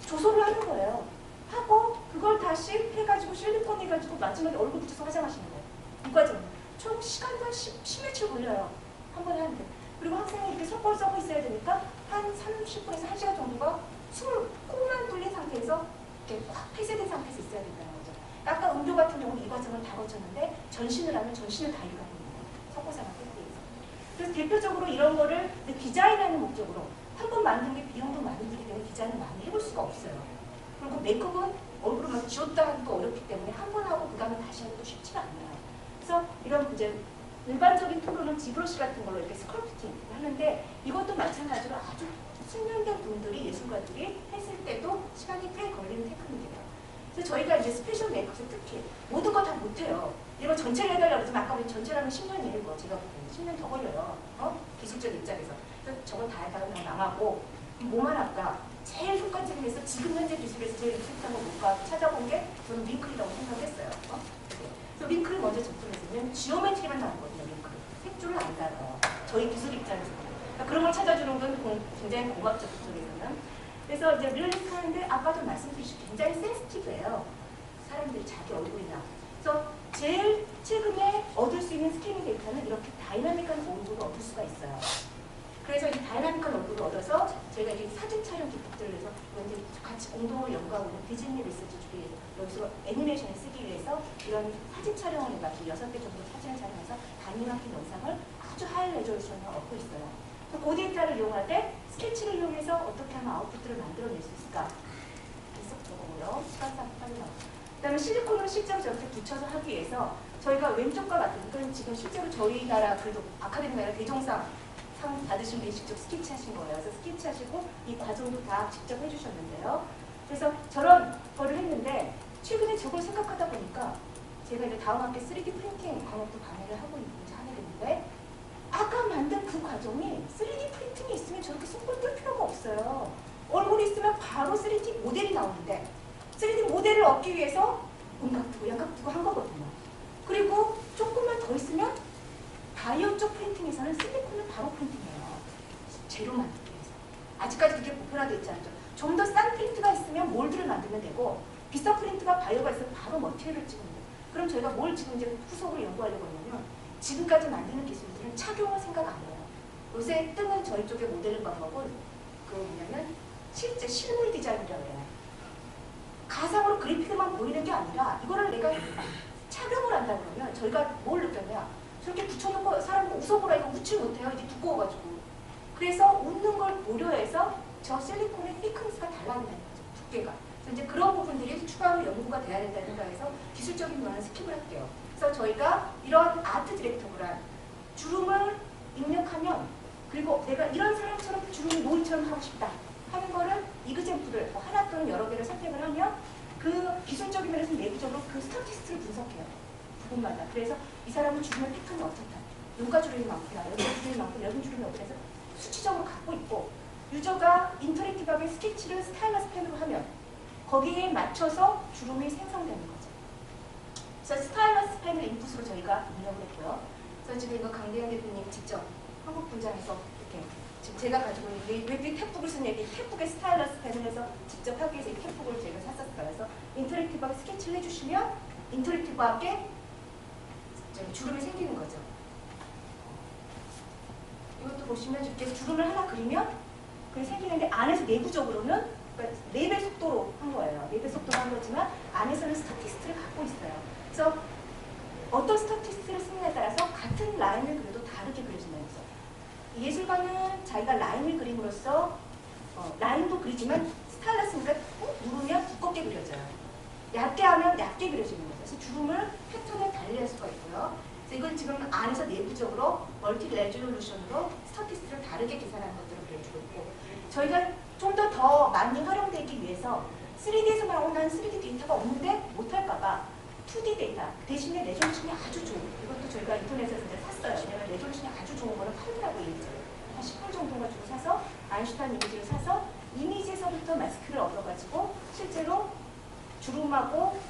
조소를 하는 거예요. 하고 그걸 다시 해가지고 실리콘 해가지고 마지막에 얼굴 붙여서 화장하시는 거예요. 이 과정. 총 시간도 한 10며칠 걸려요. 한 번에 하는데. 그리고 학생이 이렇게 속보를 써고 있어야 되니까 한 30분에서 1시간 정도가 숨을 코만 뚫린 상태에서 이렇게 꽉 폐쇄된 상태에서 있어야 된다는 거죠. 아까 음료 같은 경우는 이 과정을 다 거쳤는데 전신을 하면 전신을 다 일가는 거예요. 속보상을 뜯기 위해서. 그래서 대표적으로 이런 거를 디자인하는 목적으로 한 번 만든 게 비용도 많이 들기 때문에 디자인을 많이 해볼 수가 없어요. 그리고 메이크업은 얼굴을 막 지웠다 하기가 어렵기 때문에 한 번 하고 그 다음에 다시 하기도 쉽지가 않아요. 그래서 이런 이제 일반적인 툴로는 지브러시 같은 걸로 이렇게 스컬프팅 하는데 이것도 마찬가지로 아주 숙련된 분들이 예술가들이 했을 때도 시간이 꽤 걸리는 테크닉이에요. 그래서 저희가 이제 스페셜 메이크업을 특히 모든 거 다 못해요. 이거 전체를 해달라고 그러지만 아까 우리 전체를 하면 10년이에요. 제가 보기에는 10년 더 걸려요. 기술적 입장에서. 그래서 저걸 다 해다가 그냥 나가고 뭐만 할까? 제일 효과적인 해서 지금 현재 기술에서 제일 익숙한 거 뭘까 찾아본 게 저는 윙클이라고 생각했어요. 그래서 윙클을 먼저 접근했으면 지오메트리만 나왔거든요. 윙클. 색줄을 안 달아요. 저희 기술 입장에서. 그러니까 그런 걸 찾아주는 건 굉장히 공학적 쪽에서는. 그래서 이제 릴리스트 하는데 아까도 말씀드렸듯이 굉장히 센시티브해요. 사람들이 자기 얼굴이나. 그래서 제일 최근에 얻을 수 있는 스캐닝 데이터는 이렇게 다이나믹한 얼굴을 얻을 수가 있어요. 그래서 이 다이나믹한 얼굴을 얻어서 저희가 이제 사진 촬영 기법들을 해서 이제 같이 공동으로 연구하고 있는 디즈니 리서치 쪽에 여기서 애니메이션을 쓰기 위해서 이런 사진 촬영을 해가지고 6개 정도 사진을 촬영해서 다이나믹한 영상을 아주 하이 레졸루션을 얻고 있어요. 그 데이터를 이용할 때 스케치를 이용해서 어떻게 하면 아웃풋들을 만들어낼 수 있을까? 계속 저거고요. 시간상 빨리 나오고. 그 다음에 실리콘을 실제로 저렇게 붙여서 하기 위해서 저희가 왼쪽과 같은 건 지금 실제로 저희 나라 그래도 아카데미 나라 대종상 상 받으신 분이 직접 스케치하신 거예요. 그래서 스케치하시고 이 과정도 다 직접 해주셨는데요. 그래서 저런 거를 했는데 최근에 저걸 생각하다 보니까 제가 이제 다음 학기 3D 프린팅 과목도 강의를 하고 하게 됐는데 아까 만든 그 과정이 3D 프린팅이 있으면 저렇게 손을 뜰 필요가 없어요. 얼굴이 있으면 바로 3D 모델이 나오는데 3D 모델을 얻기 위해서 음각 두고 양각 두고 한 거거든요. 그리고 조금만 더 있으면 바이오 쪽 프린팅에서는 실리콘을 바로 프린팅해요. 재료 만들기 위해서. 아직까지 그게 보편화되어 있지 않죠. 좀 더 싼 프린트가 있으면 몰드를 만들면 되고 비싼 프린트가 바이오가 있으면 바로 머티리얼을 찍으면 돼요. 그럼 저희가 뭘 지금 이제 후속으로 연구하려고 하냐면 지금까지 만드는 기술들은 착용을 생각 안 해요. 요새 뜨는 저희 쪽의 모델링 방법은 그 뭐냐면 실제 실물 디자인이라고 해요. 가상으로 그래픽만 보이는 게 아니라 이거를 내가 착용을 한다 그러면 저희가 뭘 느꼈냐. 저렇게 붙여놓고 사람 웃어보라 이거 웃지 못해요. 이게 두꺼워가지고. 그래서 웃는 걸 고려해서 저 실리콘의 thickness가 달라진다는 거죠. 두께가. 그래서 이제 그런 부분들이 추가로 연구가 돼야 된다는 생각에서 기술적인 면은 스킵을 할게요. 그래서 저희가 이런 아트 디렉터블한 주름을 입력하면 그리고 내가 이런 사람처럼 주름이 노을처럼 하고 싶다 하는 거를 이그젠플을 뭐 하나 또는 여러 개를 선택을 하면 그 기술적인 면에서 내부적으로 그 스타티스트를 분석해요. 부분마다. 그래서 이 사람은 주름의 패턴이 어떻다. 눈가 주름이 많구나. 여기 주름이 많구나. 여기 주름이 어떻다 해서 수치적으로 갖고 있고 유저가 인터랙티브하게 스케치를 스타일러스 펜으로 하면 거기에 맞춰서 주름이 생성되는 거죠. 그래서 스타일러스 펜을 인풋으로 저희가 입력을 했고요. 그래서 지금 이거 강대현 대표님 직접 한국 분장에서 이렇게 지금 제가 가지고 있는 왜 탭북을 쓴 얘기 탭북에 스타일러스 펜을 해서 직접 하기 위해서 이 탭북을 제가 샀었어요. 그래서 인터랙티브하게 스케치를 해주시면 인터랙티브하게 주름이 생기는 거죠. 이것도 보시면 이렇게 주름을 하나 그리면 그게 생기는데 안에서 내부적으로는 그러니까 4배 속도로 한 거예요. 4배 속도로 한 거지만 안에서는 스타티스트를 갖고 있어요. 그래서 어떤 스타티스트를 쓰느냐에 따라서 같은 라인을 그려도 다르게 그려진다는 거죠. 예술가는 자기가 라인을 그림으로써 라인도 그리지만 스타일러스니까 누르면 두껍게 그려져요. 얇게 하면 얇게 그려지는 거죠. 그래서 주름을 패턴을 달리할 수가 있고요. 그래서 이건 지금 안에서 내부적으로 멀티 레졸루션으로 스타티스트를 다르게 계산하는 것들을 그려주고 있고 저희가 좀 더 많이 활용되기 위해서 3D에서 나오는 3D 데이터가 없는데 못할까봐 2D 데이터 대신에 레졸루션이 아주 좋은 이것도 저희가 인터넷에서 이제 샀어요. 왜냐면 레졸루션이 아주 좋은 거는 팔더라고요. 한 10불 정도 가지고 사서 아인슈타인 이미지를 사서 이미지에서부터 마스크를 얻어가지고 실제로 주름하고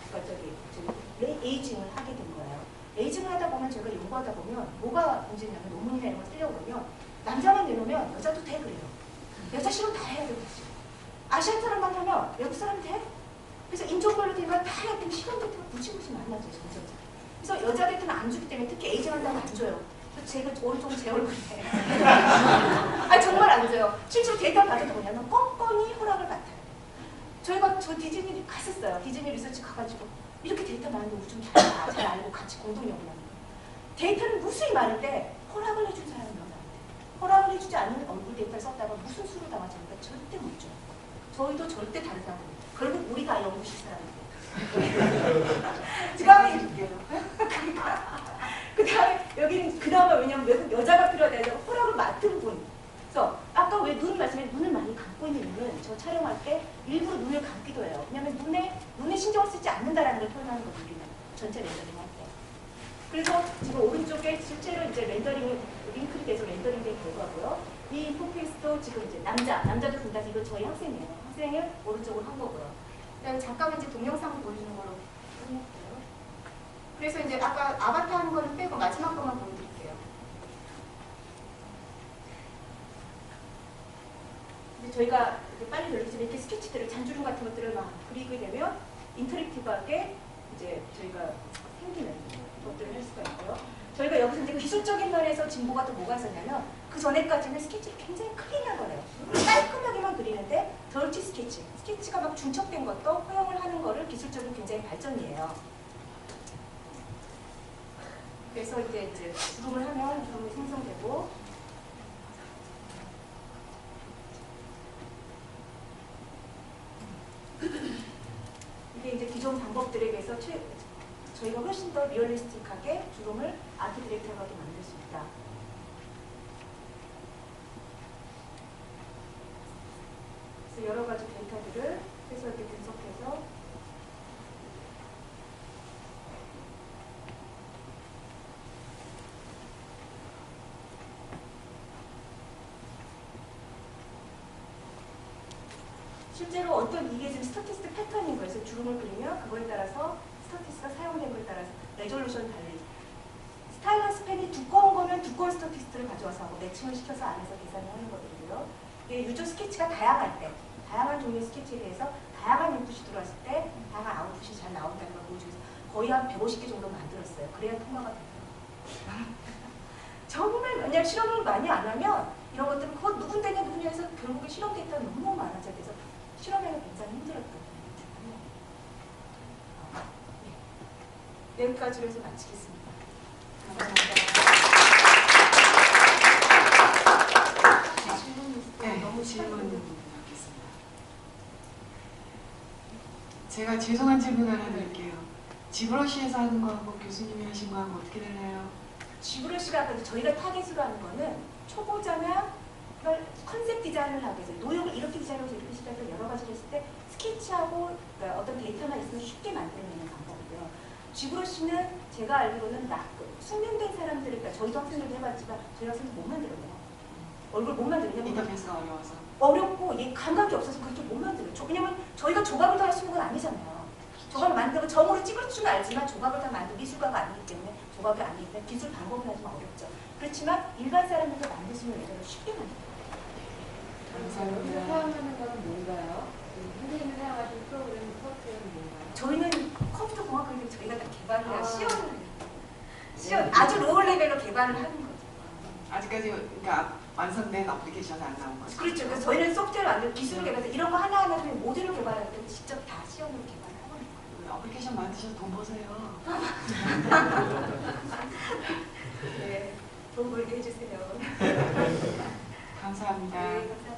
에이징을 하게 된 거예요. 에이징을 하다 보면 저희가 연구하다 보면 뭐가 문제냐면 논문이나 이런 거 쓰려고 그러면 남자만 내놓으면 여자도 돼 그래요. 여자 싫으면 다 해야 되고 아시안 사람만 하면 외국 사람 돼? 그래서 인종별로 된 건 다 해야 되고 시간 데이터가 무지무지 많아져요. 점점. 그래서 여자 데이터는 안 주기 때문에 특히 에이징 한다고 안 줘요. 제가 오른쪽은 제 얼굴에 아 정말 안 줘요. 실제로 데이터 받아도 뭐냐면 껌껌이 허락을 받아요. 저희가 저 디즈니 갔었어요. 디즈니 리서치 가가지고 이렇게 데이터 많은데 우리 좀 잘 알고 같이 공동 연구하는 거예요. 데이터는 무수히 많은데 허락을 해준 사람은 여자한테 허락을 해주지 않는 얼굴 데이터를 썼다가 무슨 수를 당하지니까 절대 못 줘요. 저희도 절대 다른 사람입니다. 결국 우리가 연구실 사람입니다. 그 다음에 여기는 그나마 왜냐면 외국 여자가 필요하다 해서 허락을 맡은 분. 그래서 아까 왜 눈 말씀에 눈을 많이 감고 있는 이유는 저 촬영할 때 일부러 눈을 감기도 해요. 왜냐면 눈에 신경을 쓰지 않는다라는 걸 표현하는 거죠. 우리는 전체 렌더링 할 때. 그래서 지금 오른쪽에 실제로 이제 렌더링이 링크를 돼서 렌더링된 결과고요. 이 인포페이스도 지금 이제 남자도 분다서 이건 저희 학생이에요. 학생을 오른쪽으로 한 거고요. 그다음에 잠깐만 이제 동영상을 보여주는 걸로 끝낼게요. 그래서 이제 아까 아바타 하는 거는 빼고 마지막 것만 보여드릴게요. 이제 저희가 이제 빨리 돌리지만 이렇게 스케치들을 잔주름 같은 것들을 막 그리게 되면 인터랙티브하게 이제 저희가 생기는 것들을 할 수가 있고요. 저희가 여기서 이제 기술적인 면에서 진보가 또 뭐가 있었냐면 그 전에까지는 스케치를 굉장히 클린한 거예요. 깔끔하게만 그리는데 덜티 스케치가 막 중첩된 것도 허용을 하는 거를 기술적으로 굉장히 발전이에요. 그래서 이제 주름을 하면 주름이 생성되고 이게 이제 기존 방법들에 비해서 저희가 훨씬 더 리얼리스틱하게 주름을 아트 디렉터하게 만들 수 있다. 그래서 여러 가지 데이터들을 해서 이렇게 분석해서 실제로 어떤 이게 지금 스타티스트 패턴인 거예요. 그래서 주름을 그리면 그거에 따라서 스타티스트가 사용된 거에 따라서 레졸루션 달리 스타일러스 펜이 두꺼운 거면 두꺼운 스타티스트를 가져와서 하고 매칭을 시켜서 안에서 계산을 하는 거거든요. 이게 유저 스케치가 다양할 때 다양한 종류의 스케치에 대해서 다양한 인풋이 들어왔을 때 다양한 아웃풋이 잘 나온다는 걸 보여주기 위해서 거의 한 150개 정도 만들었어요. 그래야 통과가 돼요. 정말 왜냐면 실험을 많이 안 하면 이런 것들은 그거 누군데냐 해서 결국에 실험 데이터가 너무 많아져야 돼서 실험하기가 굉장히 힘들었던 거예요. 네. 여기까지로 해서 마치겠습니다. 감사합니다. 네, 너무 질문 드리겠습니다. 제가 죄송한 질문 하나 드릴게요. 지브러시에서 하는 거하고 교수님이 하신 거하고 어떻게 달라요? 지브러시가 아까 저희가 타겟으로 하는 거는 초보자나 컨셉 디자인을 하기 위해서 노역을 이렇게 디자인하고 이렇게 시작해서 여러 가지를 했을 때 스케치하고 그러니까 어떤 데이터나 있으면 쉽게 만들어내는 방법이고요. 지브러시는 제가 알기로는 숙련된 사람들, 그러니까 저희도 학생들도 해봤지만 저희 학생들 못 만들어요. 얼굴 못 만들어요. 인터페이스가 어려워서. 어렵고 얘 감각이 없어서 그렇게 못 만들어요. 왜냐면 저희가 조각을 다 할 수 있는 건 아니잖아요. 조각을 만들고 점으로 찍을 수는 알지만 조각을 다 만들 미술가가 아니기 때문에 조각이 아니기 때문에 기술 방법을 하지만 어렵죠. 그렇지만 일반 사람들도 만들 수 있는 예전을 쉽게 만들어요. 감사합니다. 사용하는 거는 뭔가요? 선생님이 사용하신 프로그램 소프트웨어는 뭔가요? 저희는 컴퓨터 공학과에서 저희가 다 개발을 해요. 시연 아주 로우 레벨로 개발을 하는 거죠. 아직까지 그러니까 완성된 어플리케이션이 안 나온 거죠. 그렇죠. 그래서 저희는 소프트웨어 만들고 기술을 개발해서 이런 거 하나하나 그냥 모듈을 개발할 때 직접 다 시연으로 개발하고 있는 거예요. 어플리케이션 만드셔서 돈 버세요. 네, 돈 벌게 해주세요. 감사합니다. 네, 감사합니다.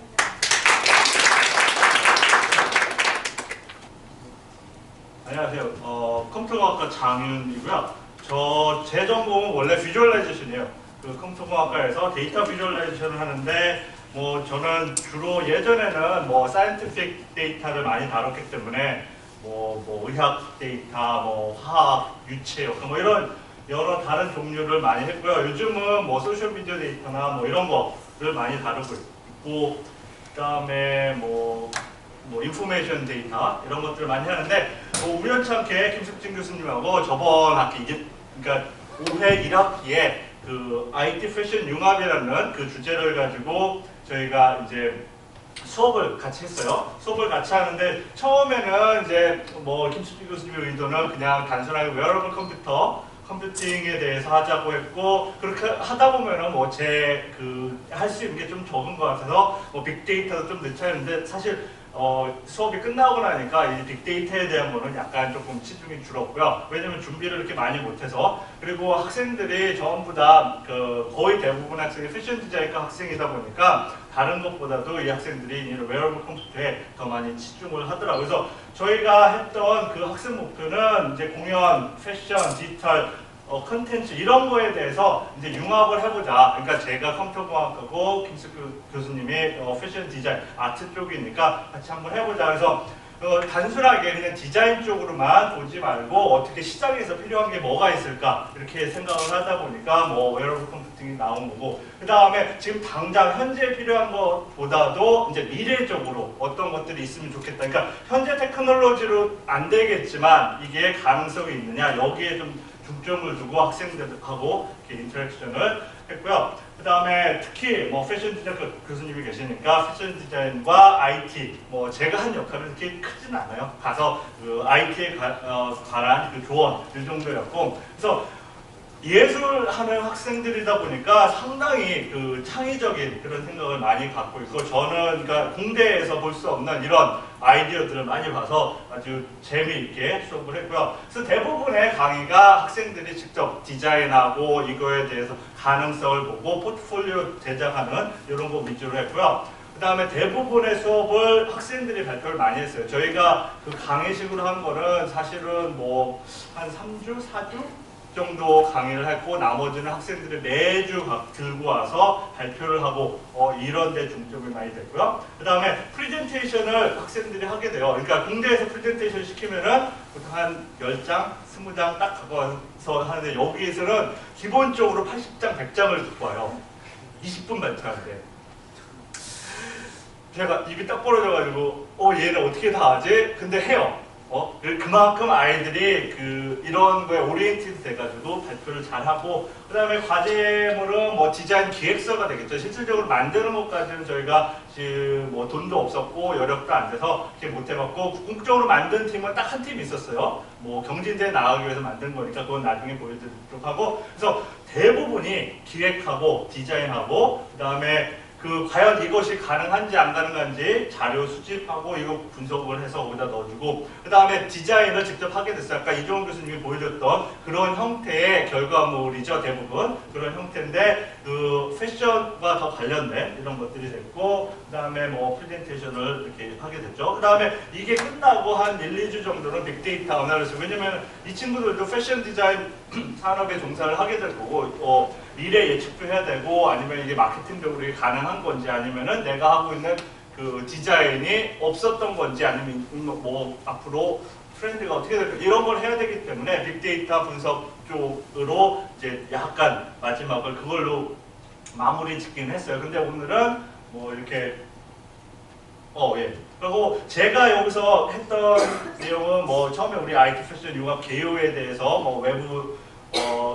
안녕하세요. 컴퓨터공학과 장윤이고요. 제 전공은 원래 비주얼라이제이션이에요. 그 컴퓨터공학과에서 데이터 비주얼라이제이션을 하는데, 저는 주로 예전에는 사이언티픽 데이터를 많이 다뤘기 때문에 의학 데이터, 화학, 유체역, 이런 여러 다른 종류를 많이 했고요. 요즘은 소셜 미디어 데이터나 이런 거를 많이 다루고 있고, 그다음에 인포메이션 데이터 이런 것들을 많이 하는데 우연찮게 김숙진 교수님하고 저번 학기 그러니까 5회 1학기에 그 IT 패션 융합이라는 그 주제를 가지고 저희가 이제 수업을 같이 했어요. 수업을 같이 하는데 처음에는 이제 김숙진 교수님의 의도는 그냥 단순하게 웨어러블 컴퓨팅에 대해서 하자고 했고, 그렇게 하다 보면은 할 수 있는 게 좀 적은 것 같아서 빅데이터도 좀 넣자 했는데, 사실 수업이 끝나고 나니까 이 빅데이터에 대한 거는 약간 조금 치중이 줄었고요. 왜냐면 준비를 이렇게 많이 못해서. 그리고 학생들이 전부 다 거의 대부분 학생이 패션 디자인과 학생이다 보니까 다른 것보다도 이 학생들이 웨어러블 컴퓨터에 더 많이 치중을 하더라고요. 그래서 저희가 했던 그 학생 목표는 이제 공연, 패션, 디지털, 컨텐츠 이런 거에 대해서 이제 융합을 해보자. 그러니까 제가 컴퓨터공학하고 김숙 교수님이 패션 디자인, 아트 쪽이니까 같이 한번 해보자. 그래서 단순하게 그냥 디자인 쪽으로만 보지 말고 어떻게 시장에서 필요한 게 뭐가 있을까 이렇게 생각을 하다 보니까 웨어러블 컴퓨팅이 나온 거고, 그 다음에 지금 당장 현재 필요한 것보다도 이제 미래적으로 어떤 것들이 있으면 좋겠다. 그러니까 현재 테크놀로지로 안 되겠지만 이게 가능성이 있느냐, 여기에 좀 중점을 두고 학생들하고 이렇게 인터랙션을 했고요. 그 다음에 특히 패션 디자인 교수님이 계시니까 패션 디자인과 IT 제가 한 역할은 그렇게 크진 않아요. 가서 그 IT에 관한 그 조언 이 정도였고, 그래서 예술하는 학생들이다 보니까 상당히 그 창의적인 그런 생각을 많이 갖고 있고, 저는 그러니까 공대에서 볼 수 없는 이런 아이디어들을 많이 봐서 아주 재미있게 수업을 했고요. 그래서 대부분의 강의가 학생들이 직접 디자인하고 이거에 대해서 가능성을 보고 포트폴리오 제작하는 이런 거 위주로 했고요. 그 다음에 대부분의 수업을 학생들이 발표를 많이 했어요. 저희가 그 강의식으로 한 거는 사실은 한 3주, 4주? 정도 강의를 했고, 나머지는 학생들이 매주 들고 와서 발표를 하고 이런 데 중점이 많이 됐고요. 그 다음에 프레젠테이션을 학생들이 하게 돼요. 그러니까 공대에서 프레젠테이션 시키면은 보통 한 10장, 20장 딱 갖고 와서 하는데, 여기에서는 기본적으로 80장, 100장을 듣고 와요. 20분 발표하는데. 제가 입이 딱 벌어져가지고 얘는 어떻게 다 하지? 근데 해요. 그만큼 아이들이 이런 거에 오리엔티드 돼가지고 발표를 잘하고, 그 다음에 과제물은 뭐 디자인 기획서가 되겠죠. 실질적으로 만드는 것까지는 저희가 뭐 돈도 없었고 여력도 안 돼서 이렇게 못 해봤고, 궁극적으로 만든 팀은 딱 한 팀이 있었어요. 뭐 경진대에 나가기 위해서 만든 거니까 그건 나중에 보여드리도록 하고, 그래서 대부분이 기획하고 디자인하고, 그 다음에 과연 이것이 가능한지 안 가능한지 자료 수집하고 이거 분석을 해서 거기다 넣어주고, 그 다음에 디자인을 직접 하게 됐어요. 아까 이종훈 교수님이 보여줬던 그런 형태의 결과물이죠. 대부분 그런 형태인데 패션과 더 관련된 이런 것들이 됐고, 그 다음에 뭐 프레젠테이션을 이렇게 하게 됐죠. 그 다음에 이게 끝나고 한 1, 2주 정도는 빅데이터 어널리시스, 왜냐면 이 친구들도 패션 디자인 산업에 종사를 하게 될 거고, 미래 예측도 해야 되고, 아니면 이게 마케팅적으로 이게 가능한 건지, 아니면은 내가 하고 있는 디자인이 없었던 건지, 아니면 뭐 앞으로 트렌드가 어떻게 될까, 이런 걸 해야 되기 때문에 빅데이터 분석 쪽으로 이제 약간 마지막을 그걸로 마무리 짓긴 했어요. 근데 오늘은 뭐 이렇게 그리고 제가 여기서 했던 내용은 뭐 처음에 우리 IT 패션 융합 개요에 대해서 뭐 외부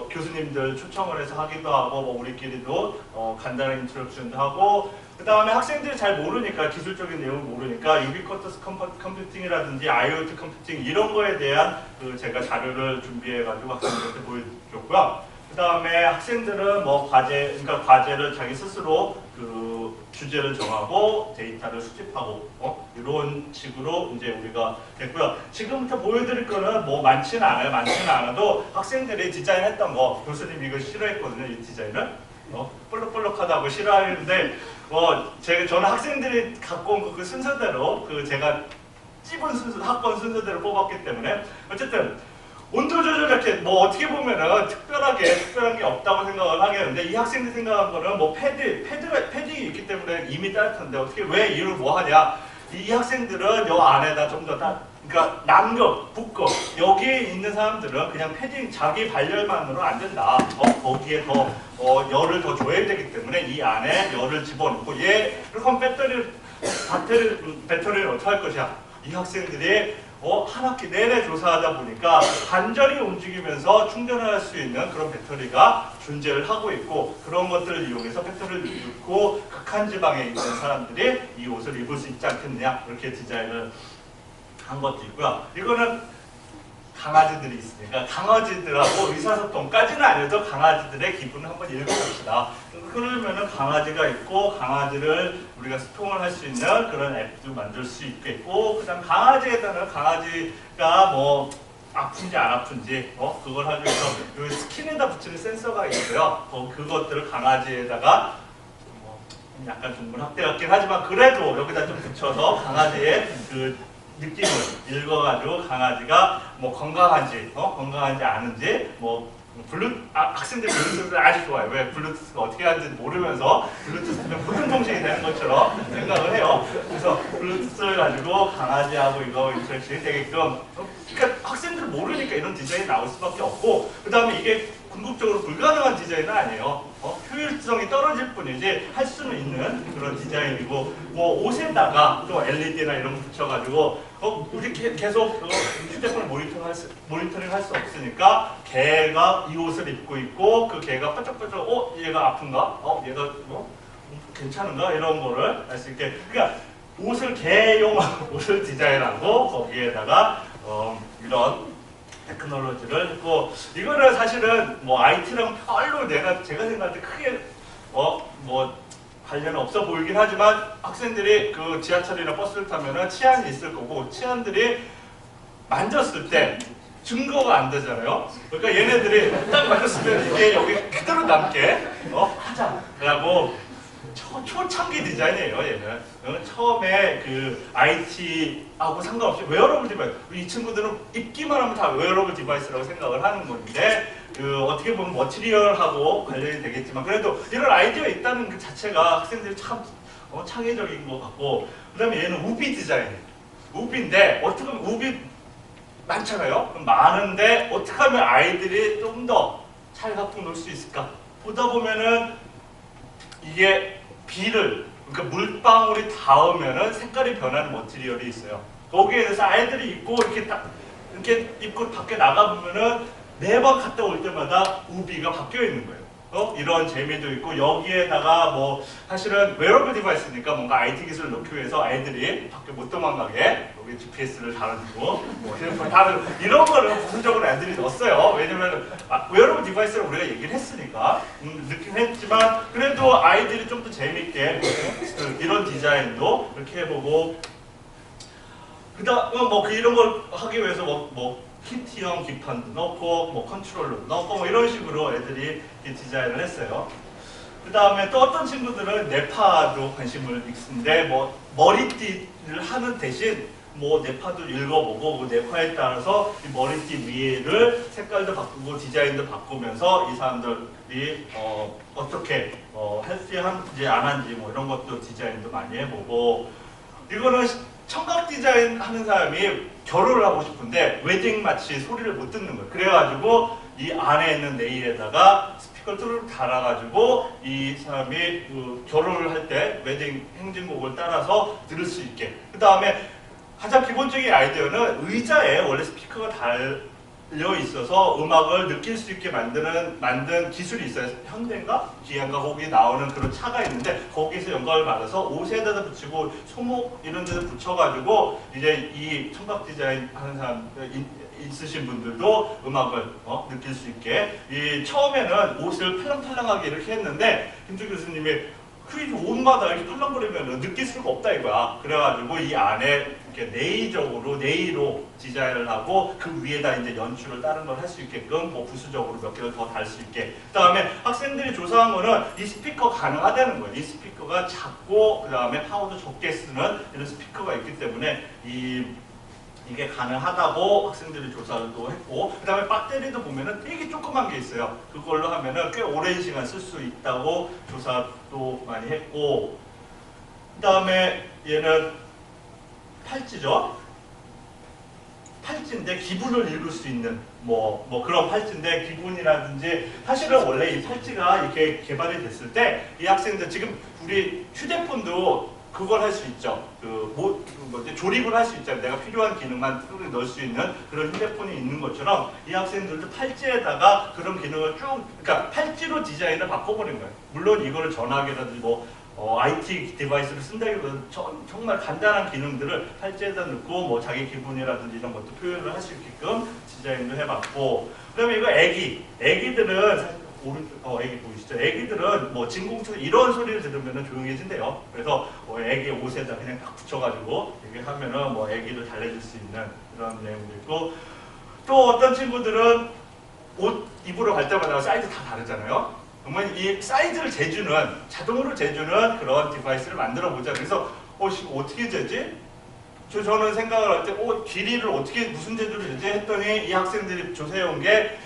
교수님들 초청을 해서 하기도 하고, 뭐 우리끼리도 간단한 인트로덕션도 하고, 그 다음에 학생들이 잘 모르니까, 기술적인 내용을 모르니까 유비쿼터스 컴퓨팅이라든지 IoT 컴퓨팅 이런 거에 대한 제가 자료를 준비해가지고 학생들한테 보여줬고요. 그 다음에 학생들은 뭐 과제를 자기 스스로 주제를 정하고 데이터를 수집하고 이런 식으로 이제 우리가 됐고요. 지금부터 보여드릴 거는 뭐 많지는 않아요. 많지는 않아도 학생들이 디자인했던 거, 교수님 이거 싫어했거든요. 이 디자인을 볼록볼록하다고 싫어하는데 저는 학생들이 갖고 온 그 순서대로 제가 찝은 학번 순서대로 뽑았기 때문에 어쨌든 온도 조절 자켓 뭐 어떻게 보면은 특별한 게 없다고 생각을 하겠는데, 이 학생들이 생각한 거는 뭐 패딩이 있기 때문에 이미 따뜻한데 어떻게 왜 이걸 뭐 하냐, 이 학생들은 요 안에다 좀 더 그러니까 남극, 북극 여기에 있는 사람들은 그냥 패딩 자기 발열만으로 안 된다. 거기에 더 열을 더 줘야 되기 때문에 이 안에 열을 집어넣고, 그럼 배터리는 어떻게 할 것이야? 이 학생들이 한 학기 내내 조사하다 보니까 간절히 움직이면서 충전할 수 있는 그런 배터리가 존재를 하고 있고, 그런 것들을 이용해서 배터리를 넣고 극한 지방에 있는 사람들이 이 옷을 입을 수 있지 않겠느냐, 이렇게 디자인을 한 것도 있고요. 이거는 강아지들이 있으니까 강아지들하고 의사소통까지는 아니어도 강아지들의 기분을 한번 읽어봅시다. 그러면은 강아지가 있고, 강아지를 우리가 소통을 할 수 있는 그런 앱도 만들 수 있겠고, 그 다음 강아지에다는 강아지가 뭐 아픈지 안 아픈지 그걸 하기 위해서 여기 스킨에다 붙이는 센서가 있어요. 그것들을 강아지에다가 약간 동물학대 같긴 하지만 그래도 여기다 좀 붙여서 강아지의 느낌을 읽어가지고 강아지가 뭐 건강한지 아닌지, 학생들 블루투스를 아주 좋아요. 왜 블루투스가 어떻게 하는지 모르면서 블루투스는 무슨 통신이 되는 것처럼 생각을 해요. 그래서 블루투스를 가지고 강아지하고 이거 인터랙션이 되게끔, 그러니까 학생들 모르니까 이런 디자인이 나올 수밖에 없고, 그 다음에 이게 궁극적으로 불가능한 디자인은 아니에요. 효율성이 떨어질 뿐이지 할 수는 있는 그런 디자인이고, 뭐 옷에다가 또 LED나 이런 거 붙여가지고 우리 계속 휴대폰을 모니터링 할 수 없으니까 개가 이 옷을 입고 있고, 그 개가 빠쩍빠쩍 얘가 아픈가? 얘가 괜찮은가? 이런 거를 알 수 있게, 그러니까 개용 옷을 디자인하고 거기에다가 이런 테크놀로지를 했고, 이거는 사실은 뭐 IT랑 별로 제가 생각할 때 크게 관련은 없어 보이긴 하지만, 학생들이 지하철이나 버스를 타면은 치안이 있을 거고, 치안들이 만졌을 때 증거가 안 되잖아요. 그러니까 얘네들이 딱 만졌으면 이게 여기 그대로 남게 하자라고 초창기 디자인이에요. 얘는 처음에 IT하고 상관없이 웨어러블 디바이스, 이 친구들은 입기만 하면 다 웨어러블 디바이스라고 생각을 하는 건데, 어떻게 보면 머티리얼하고 관련이 되겠지만 그래도 이런 아이디어가 있다는 그 자체가 학생들이 참 창의적인 것 같고, 그 다음에 얘는 우비 디자인이에요. 우비인데 어떻게 보면 우비 많잖아요. 그럼 많은데 어떻게 하면 아이들이 좀 더 잘 갖고 놀 수 있을까? 보다 보면은 이게 그러니까 물방울이 닿으면은 색깔이 변하는 머티리얼이 있어요. 거기에 대해서 아이들이 입고 이렇게 딱 이렇게 입고 밖에 나가 보면은 매번 갔다 올 때마다 우비가 바뀌어 있는 거예요. 이런 재미도 있고 여기에다가 뭐 사실은 웨어러블 디바이스니까 뭔가 IT 기술을 넣기 위해서 아이들이 밖에 못 도망가게 여기 GPS를 달아주고 뭐 휴대폰 다른 이런 거를 부수적으로 애들이 넣었어요. 왜냐면 웨어러블 디바이스를 우리가 얘기를 했으니까 느끼긴 했지만 그래도 아이들이 좀 더 재밌게 이런 디자인도 이렇게 해보고 그다음 뭐 이런 걸 하기 위해서 뭐 키트형 기판도 넣고 뭐 컨트롤러도 넣고 뭐 이런 식으로 애들이 디자인을 했어요. 그 다음에 또 어떤 친구들은 네파도 관심을 있는데 뭐 머리띠를 하는 대신 뭐 네파도 읽어보고 그 네파에 따라서 이 머리띠 위를 색깔도 바꾸고 디자인도 바꾸면서 이 사람들이 어떻게 헬스한지 안 한지 뭐 이런 것도 디자인도 많이 해보고 이거는 청각 디자인 하는 사람이 결혼을 하고 싶은데 웨딩 마치 소리를 못 듣는 거예요. 그래가지고 이 안에 있는 네일에다가 스피커를 뚜루룩 달아가지고 이 사람이 그 결혼을 할 때 웨딩 행진곡을 따라서 들을 수 있게. 그 다음에 가장 기본적인 아이디어는 의자에 원래 스피커가 달려 있어서 음악을 느낄 수 있게 만든 기술이 있어요. 현대인가? 기아인가? 거기 나오는 그런 차가 있는데 거기에서 연관을 받아서 옷에다 붙이고 소목 이런 데다 붙여가지고 이제 이 청각 디자인 하는 사람 있으신 분들도 음악을 느낄 수 있게 처음에는 옷을 팔랑팔랑하게 이렇게 했는데 김주 교수님이 그 옷마다 이렇게 팔랑거리면 느낄 수가 없다 이거야. 그래가지고 이 안에 이렇게 네이로 디자인을 하고 그 위에다 이제 연출을 다른 걸 할 수 있게끔 뭐 부수적으로 몇 개를 더 달 수 있게. 그 다음에 학생들이 조사한 거는 이 스피커 가능하다는 거예요. 이 스피커가 작고 그 다음에 파워도 적게 쓰는 이런 스피커가 있기 때문에 이게 가능하다고 학생들이 조사를 또 했고 그 다음에 배터리도 보면은 되게 조그만 게 있어요. 그걸로 하면은 꽤 오랜 시간 쓸 수 있다고 조사도 많이 했고 그 다음에 얘는 팔찌죠. 팔찌인데 기분을 읽을 수 있는 뭐 그런 팔찌인데 기분이라든지 사실은 원래 이 팔찌가 이렇게 개발이 됐을 때 이 학생들 지금 우리 휴대폰도 그걸 할 수 있죠. 조립을 할 수 있잖아요. 내가 필요한 기능만 넣을 수 있는 그런 휴대폰이 있는 것처럼 이 학생들도 팔찌에다가 그런 기능을 그러니까 팔찌로 디자인을 바꿔버린 거예요. 물론 이거를 전화기라든지 IT 디바이스를 쓴다기보다는 정말 간단한 기능들을 팔찌에다 넣고 뭐 자기 기분이라든지 이런 것도 표현을 할 수 있게끔 디자인도 해봤고 그다음에 이거 애기들은 사실 애기 보이시죠? 애기들은 뭐 진공청 이런 소리를 들으면 조용해진대요. 그래서 애기 옷에다 그냥 딱 붙여가지고 이렇게 하면은 뭐 애기를 달래줄 수 있는 그런 내용도 있고 또 어떤 친구들은 옷 입으러 갈 때마다 사이즈 다 다르잖아요. 그러면 이 사이즈를 자동으로 재주는 그런 디바이스를 만들어 보자. 그래서 어떻게 재지? 저는 생각을 할 때 길이를 어떻게 무슨 재주로 재지? 했더니 이 학생들이 조사해온 게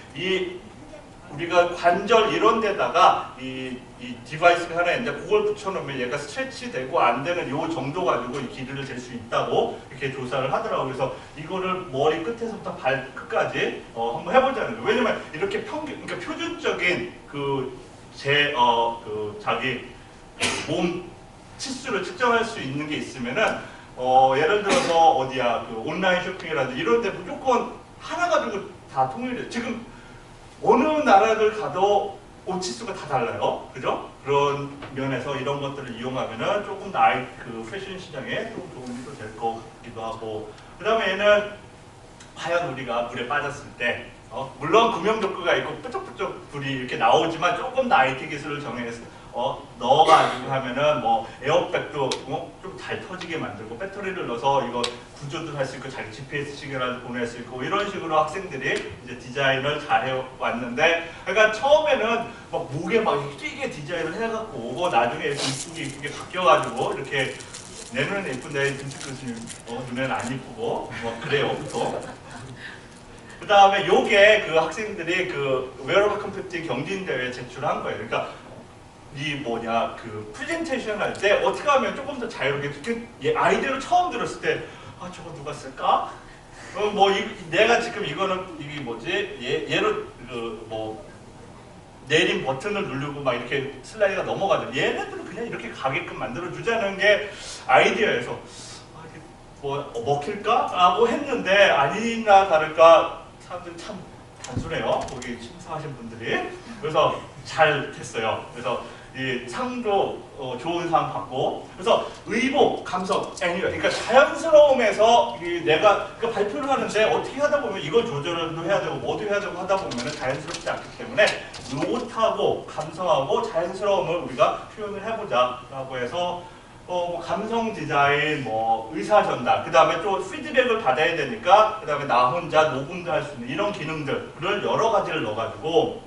우리가 관절 이런 데다가 이 디바이스가 하나 있는데 그걸 붙여놓으면 얘가 스트레치 되고 안 되는 요 정도 가지고 이 길이를 잴 수 있다고 이렇게 조사를 하더라고요. 그래서 이거를 머리 끝에서부터 발 끝까지 한번 해보자는 거예요. 왜냐면 이렇게 그러니까 표준적인 자기 몸 치수를 측정할 수 있는 게 있으면은 예를 들어서 온라인 쇼핑이라든지 이런 데 무조건 하나 가지고 다 통일해요. 지금 어느 나라를 가도 옷 치수가 다 달라요. 그죠? 그런 면에서 이런 것들을 이용하면은 조금 더 패션 시장에 좀 도움이 될 것 같기도 하고 그 다음에 얘는 과연 우리가 물에 빠졌을 때 물론 구명조끼가 있고 뾰족뾰족 불이 이렇게 나오지만 조금 더 IT 기술을 정해서 넣어가지고 하면은 뭐 에어백도 좀 잘 터지게 만들고 배터리를 넣어서 이거 구조도 할 수 있고 자기 GPS 시계라도 보낼 수 있고 이런 식으로 학생들이 이제 디자인을 잘 해왔는데 그러니까 처음에는 막 목에 막 끼게 디자인을 해갖고 나중에 이렇게 이쁘게 바뀌어가지고 이렇게 내 눈에는 이쁜데 김식 교수님 눈에는 안 이쁘고 뭐 그래요 보통. 그 다음에 요게 그 학생들이 그 웨어러블 컴퓨팅 경진대회에 제출한 거예요. 그러니까 프레젠테이션 할 때 어떻게 하면 조금 더 자유롭게 아이디어를 처음 들었을 때 저거 누가 쓸까? 내가 지금 이게 뭐지? 얘를 내린 버튼을 누르고 막 이렇게 슬라이드가 넘어가죠. 얘네들은 그냥 이렇게 가게끔 만들어 주자는 게 아이디어에서 뭐 먹힐까라고 했는데 아니나 다를까 사람들이 참 단순해요. 거기 심사하신 분들이. 그래서 잘 됐어요. 그래서 이 상도 좋은 상 받고, 그래서 의복, 감성, 그러니까 자연스러움에서 내가 그러니까 발표를 하는데 어떻게 하다 보면 이걸 조절도 해야 되고 뭐도 해야 되고 하다 보면 자연스럽지 않기 때문에 노트하고 감성하고 자연스러움을 우리가 표현을 해보자라고 해서 뭐 감성 디자인, 뭐 의사 전달, 그 다음에 또 피드백을 받아야 되니까 그 다음에 나 혼자 녹음도 할 수 있는 이런 기능들을 여러 가지를 넣어가지고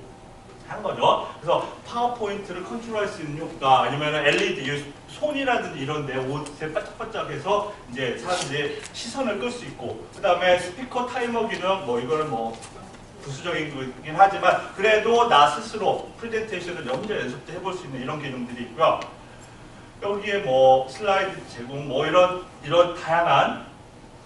한 거죠. 그래서 파워포인트를 컨트롤할 수 있는 효과, 아니면 LED, 손이라든지 이런 데 옷에 반짝반짝해서 이제 사람들이 시선을 끌 수 있고, 그 다음에 스피커 타이머 기능, 뭐 이거는 뭐 부수적인 거긴 하지만 그래도 나 스스로 프레젠테이션을 혼자 연습도 해볼 수 있는 이런 기능들이 있고요. 여기에 뭐 슬라이드 제공, 뭐 이런 다양한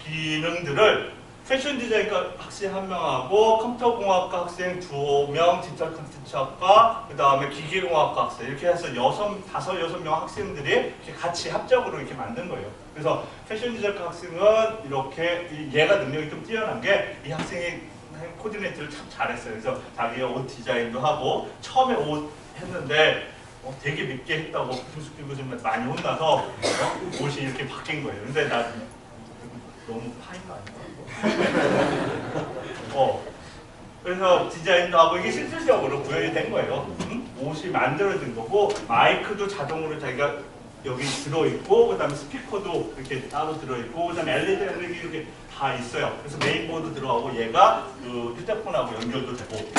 기능들을 패션 디자인과 학생 1명하고 컴퓨터공학과 학생 2명, 디지털 콘텐츠학과, 그 다음에 기계공학과 학생 이렇게 해서 5-6명 학생들이 이렇게 같이 합작으로 이렇게 만든 거예요. 그래서 패션 디자인과 학생은 이렇게 얘가 능력이 좀 뛰어난 게 이 학생이 코디네이트를 참 잘했어요. 그래서 자기가 옷 디자인도 하고 처음에 옷 했는데 되게 밉게 했다고 김숙기 교수님 많이 혼나서 옷이 이렇게 바뀐 거예요. 근데 나 너무 파인 거 아닌가? 그래서 디자인도 하고 이게 실질적으로 구현이 된 거예요. 옷이 만들어진 거고, 마이크도 자동으로 자기가 여기 들어있고, 그 다음에 스피커도 이렇게 따로 들어있고, 그 다음에 LED 이렇게 다 있어요. 그래서 메인보드 들어가고 얘가 그 휴대폰하고 연결도 되고.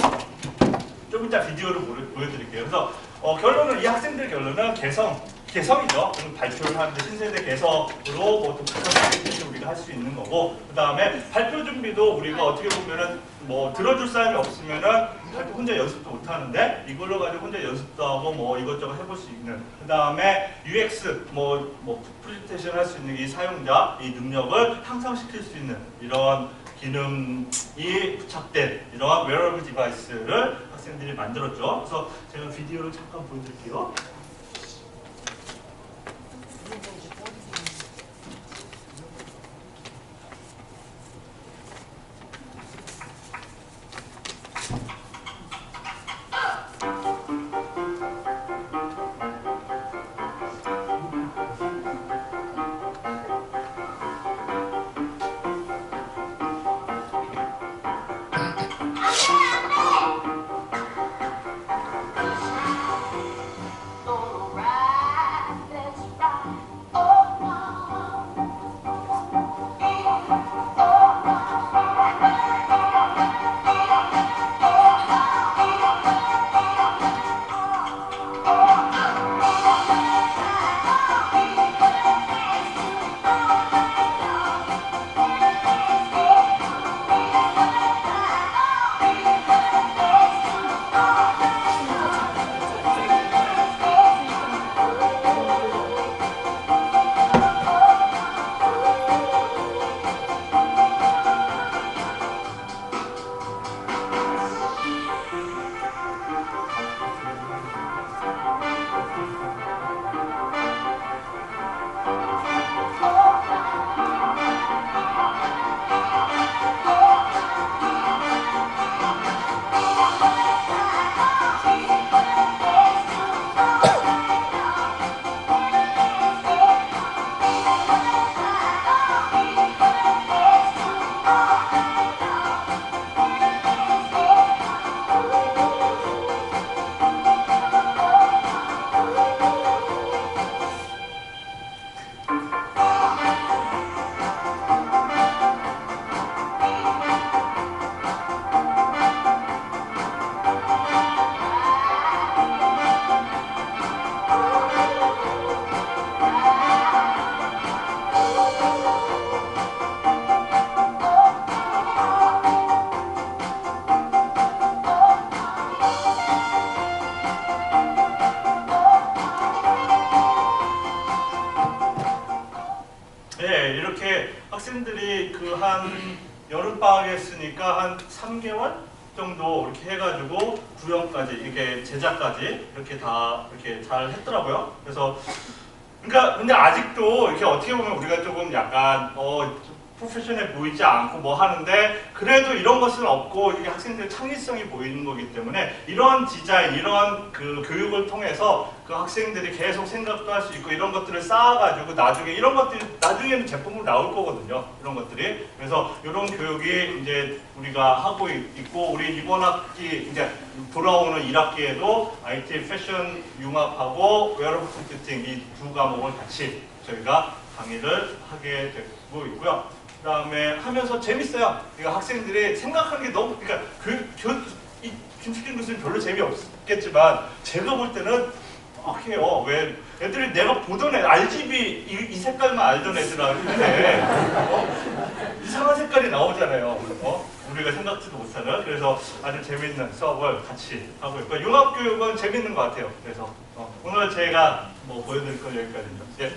좀 이따 비디오를 보여드릴게요. 그래서 결론은 이 학생들 결론은 개성이죠. 발표를 하는데 신세대 개성으로 보통 가장 우리가 할 수 있는 거고, 그 다음에 발표 준비도 우리가 어떻게 보면은 뭐 들어줄 사람이 없으면은 발표 혼자 연습도 못 하는데 이걸로 가지고 혼자 연습도 하고 뭐 이것저것 해볼 수 있는, 그 다음에 UX 뭐 프레젠테이션 할 수 있는 이 사용자 이 능력을 향상시킬 수 있는 이런 기능이 부착된 이러한 웨어러블 디바이스를 학생들이 만들었죠. 그래서 제가 비디오를 잠깐 보여드릴게요. 학생들이 그 한 여름방학에 했으니까 한 3개월 정도 이렇게 해가지고 구형까지 이렇게 제작까지 이렇게 다 이렇게 잘 했더라고요. 그래서 그러니까 근데 아직도 이렇게 어떻게 보면 우리가 조금 약간 프로페셔널해 보이지 않고 뭐 하는데 그래도 이런 것은 없고 이게 학생들의 창의성이 보이는 거기 때문에 이런 디자인, 이런 그 교육을 통해서 그 학생들이 계속 생각도 할 수 있고 이런 것들을 쌓아가지고 나중에 이런 것들이 나중에는 제품으로 나올 거거든요. 이런 것들이. 그래서 이런 교육이 이제 우리가 하고 있고 우리 이번 학기 이제 돌아오는 1학기에도 IT 패션 융합하고 웨어러블 컴퓨팅 이 두 과목을 같이 저희가 강의를 하게 되고 있고요. 그 다음에 하면서 재밌어요. 그러니까 학생들이 생각하는 게 너무, 그러니까 이 김수진 교수님 별로 재미없겠지만 제가 볼 때는 해요. 왜 애들이 내가 보던 RGB 이 색깔만 알던 애들한테 이상한 색깔이 나오잖아요. 우리가 생각지도 못하는. 그래서 아주 재밌는 수업을 같이 하고 있고 융합교육은 재밌는 것 같아요. 그래서 오늘 제가 뭐 보여드릴 건 여기까지입니다. 예.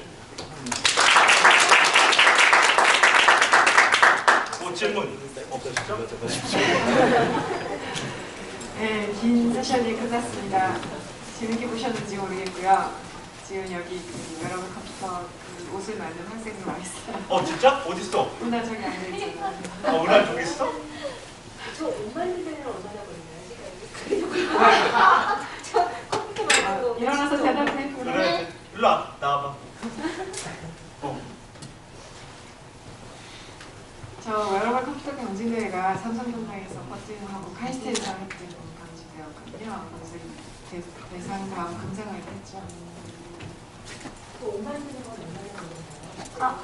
질문 없으시죠? 네, 긴 세션이 끝났습니다. 재밌게 보셨는지 모르겠고요. 지금 여기 여러분 컴퓨터 그 옷을 만든 학생들 와 있어요. 진짜? 어딨어? 오늘 저기 앉아있잖아요. 오늘 저기 있어? 저 옷만 들면 얼마나 걸리나요? 저 컴퓨터 말고 일어나서 대답해. 그래, 일로 와, 나와봐. 저 웨어러블 컴퓨터 경진대회가 삼성전자에서 버튼하고 카이스트에서 했던 경진대회였거든요. 그래서 대상 다음 금상을 했죠. 그 옷 만드는 건 얼마나 걸리나요?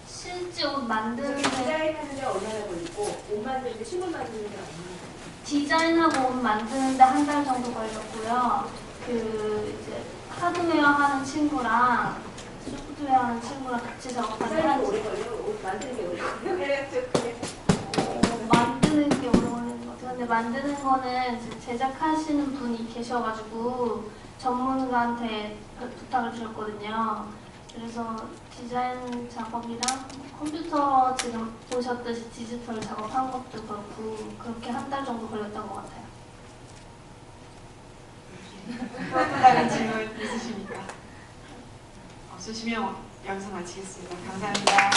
실제 옷 만드는데 디자인하는데 얼마나 걸리고 옷 만드는데 신문 만드는데 얼마나 디자인하고 옷 만드는데 한 달 정도 걸렸고요. 그 이제 하드웨어 하는 친구랑 소프트웨어 하는 친구랑 같이 작업하는 디자인이 오래 걸려? 옷 만드는 게 오래 걸려? 만드는 게 오래 걸리는 것 같아요. 근데 만드는 거는 이제 제작하시는 분이 계셔가지고 전문가한테 부탁을 드렸거든요. 그래서 디자인 작업이랑 컴퓨터 지금 보셨듯이 디지털 작업한 것도 그렇고 그렇게 한 달 정도 걸렸던 것 같아요. 또 다른 질문 있으십니까? 없으시면 여기서 마치겠습니다. 감사합니다.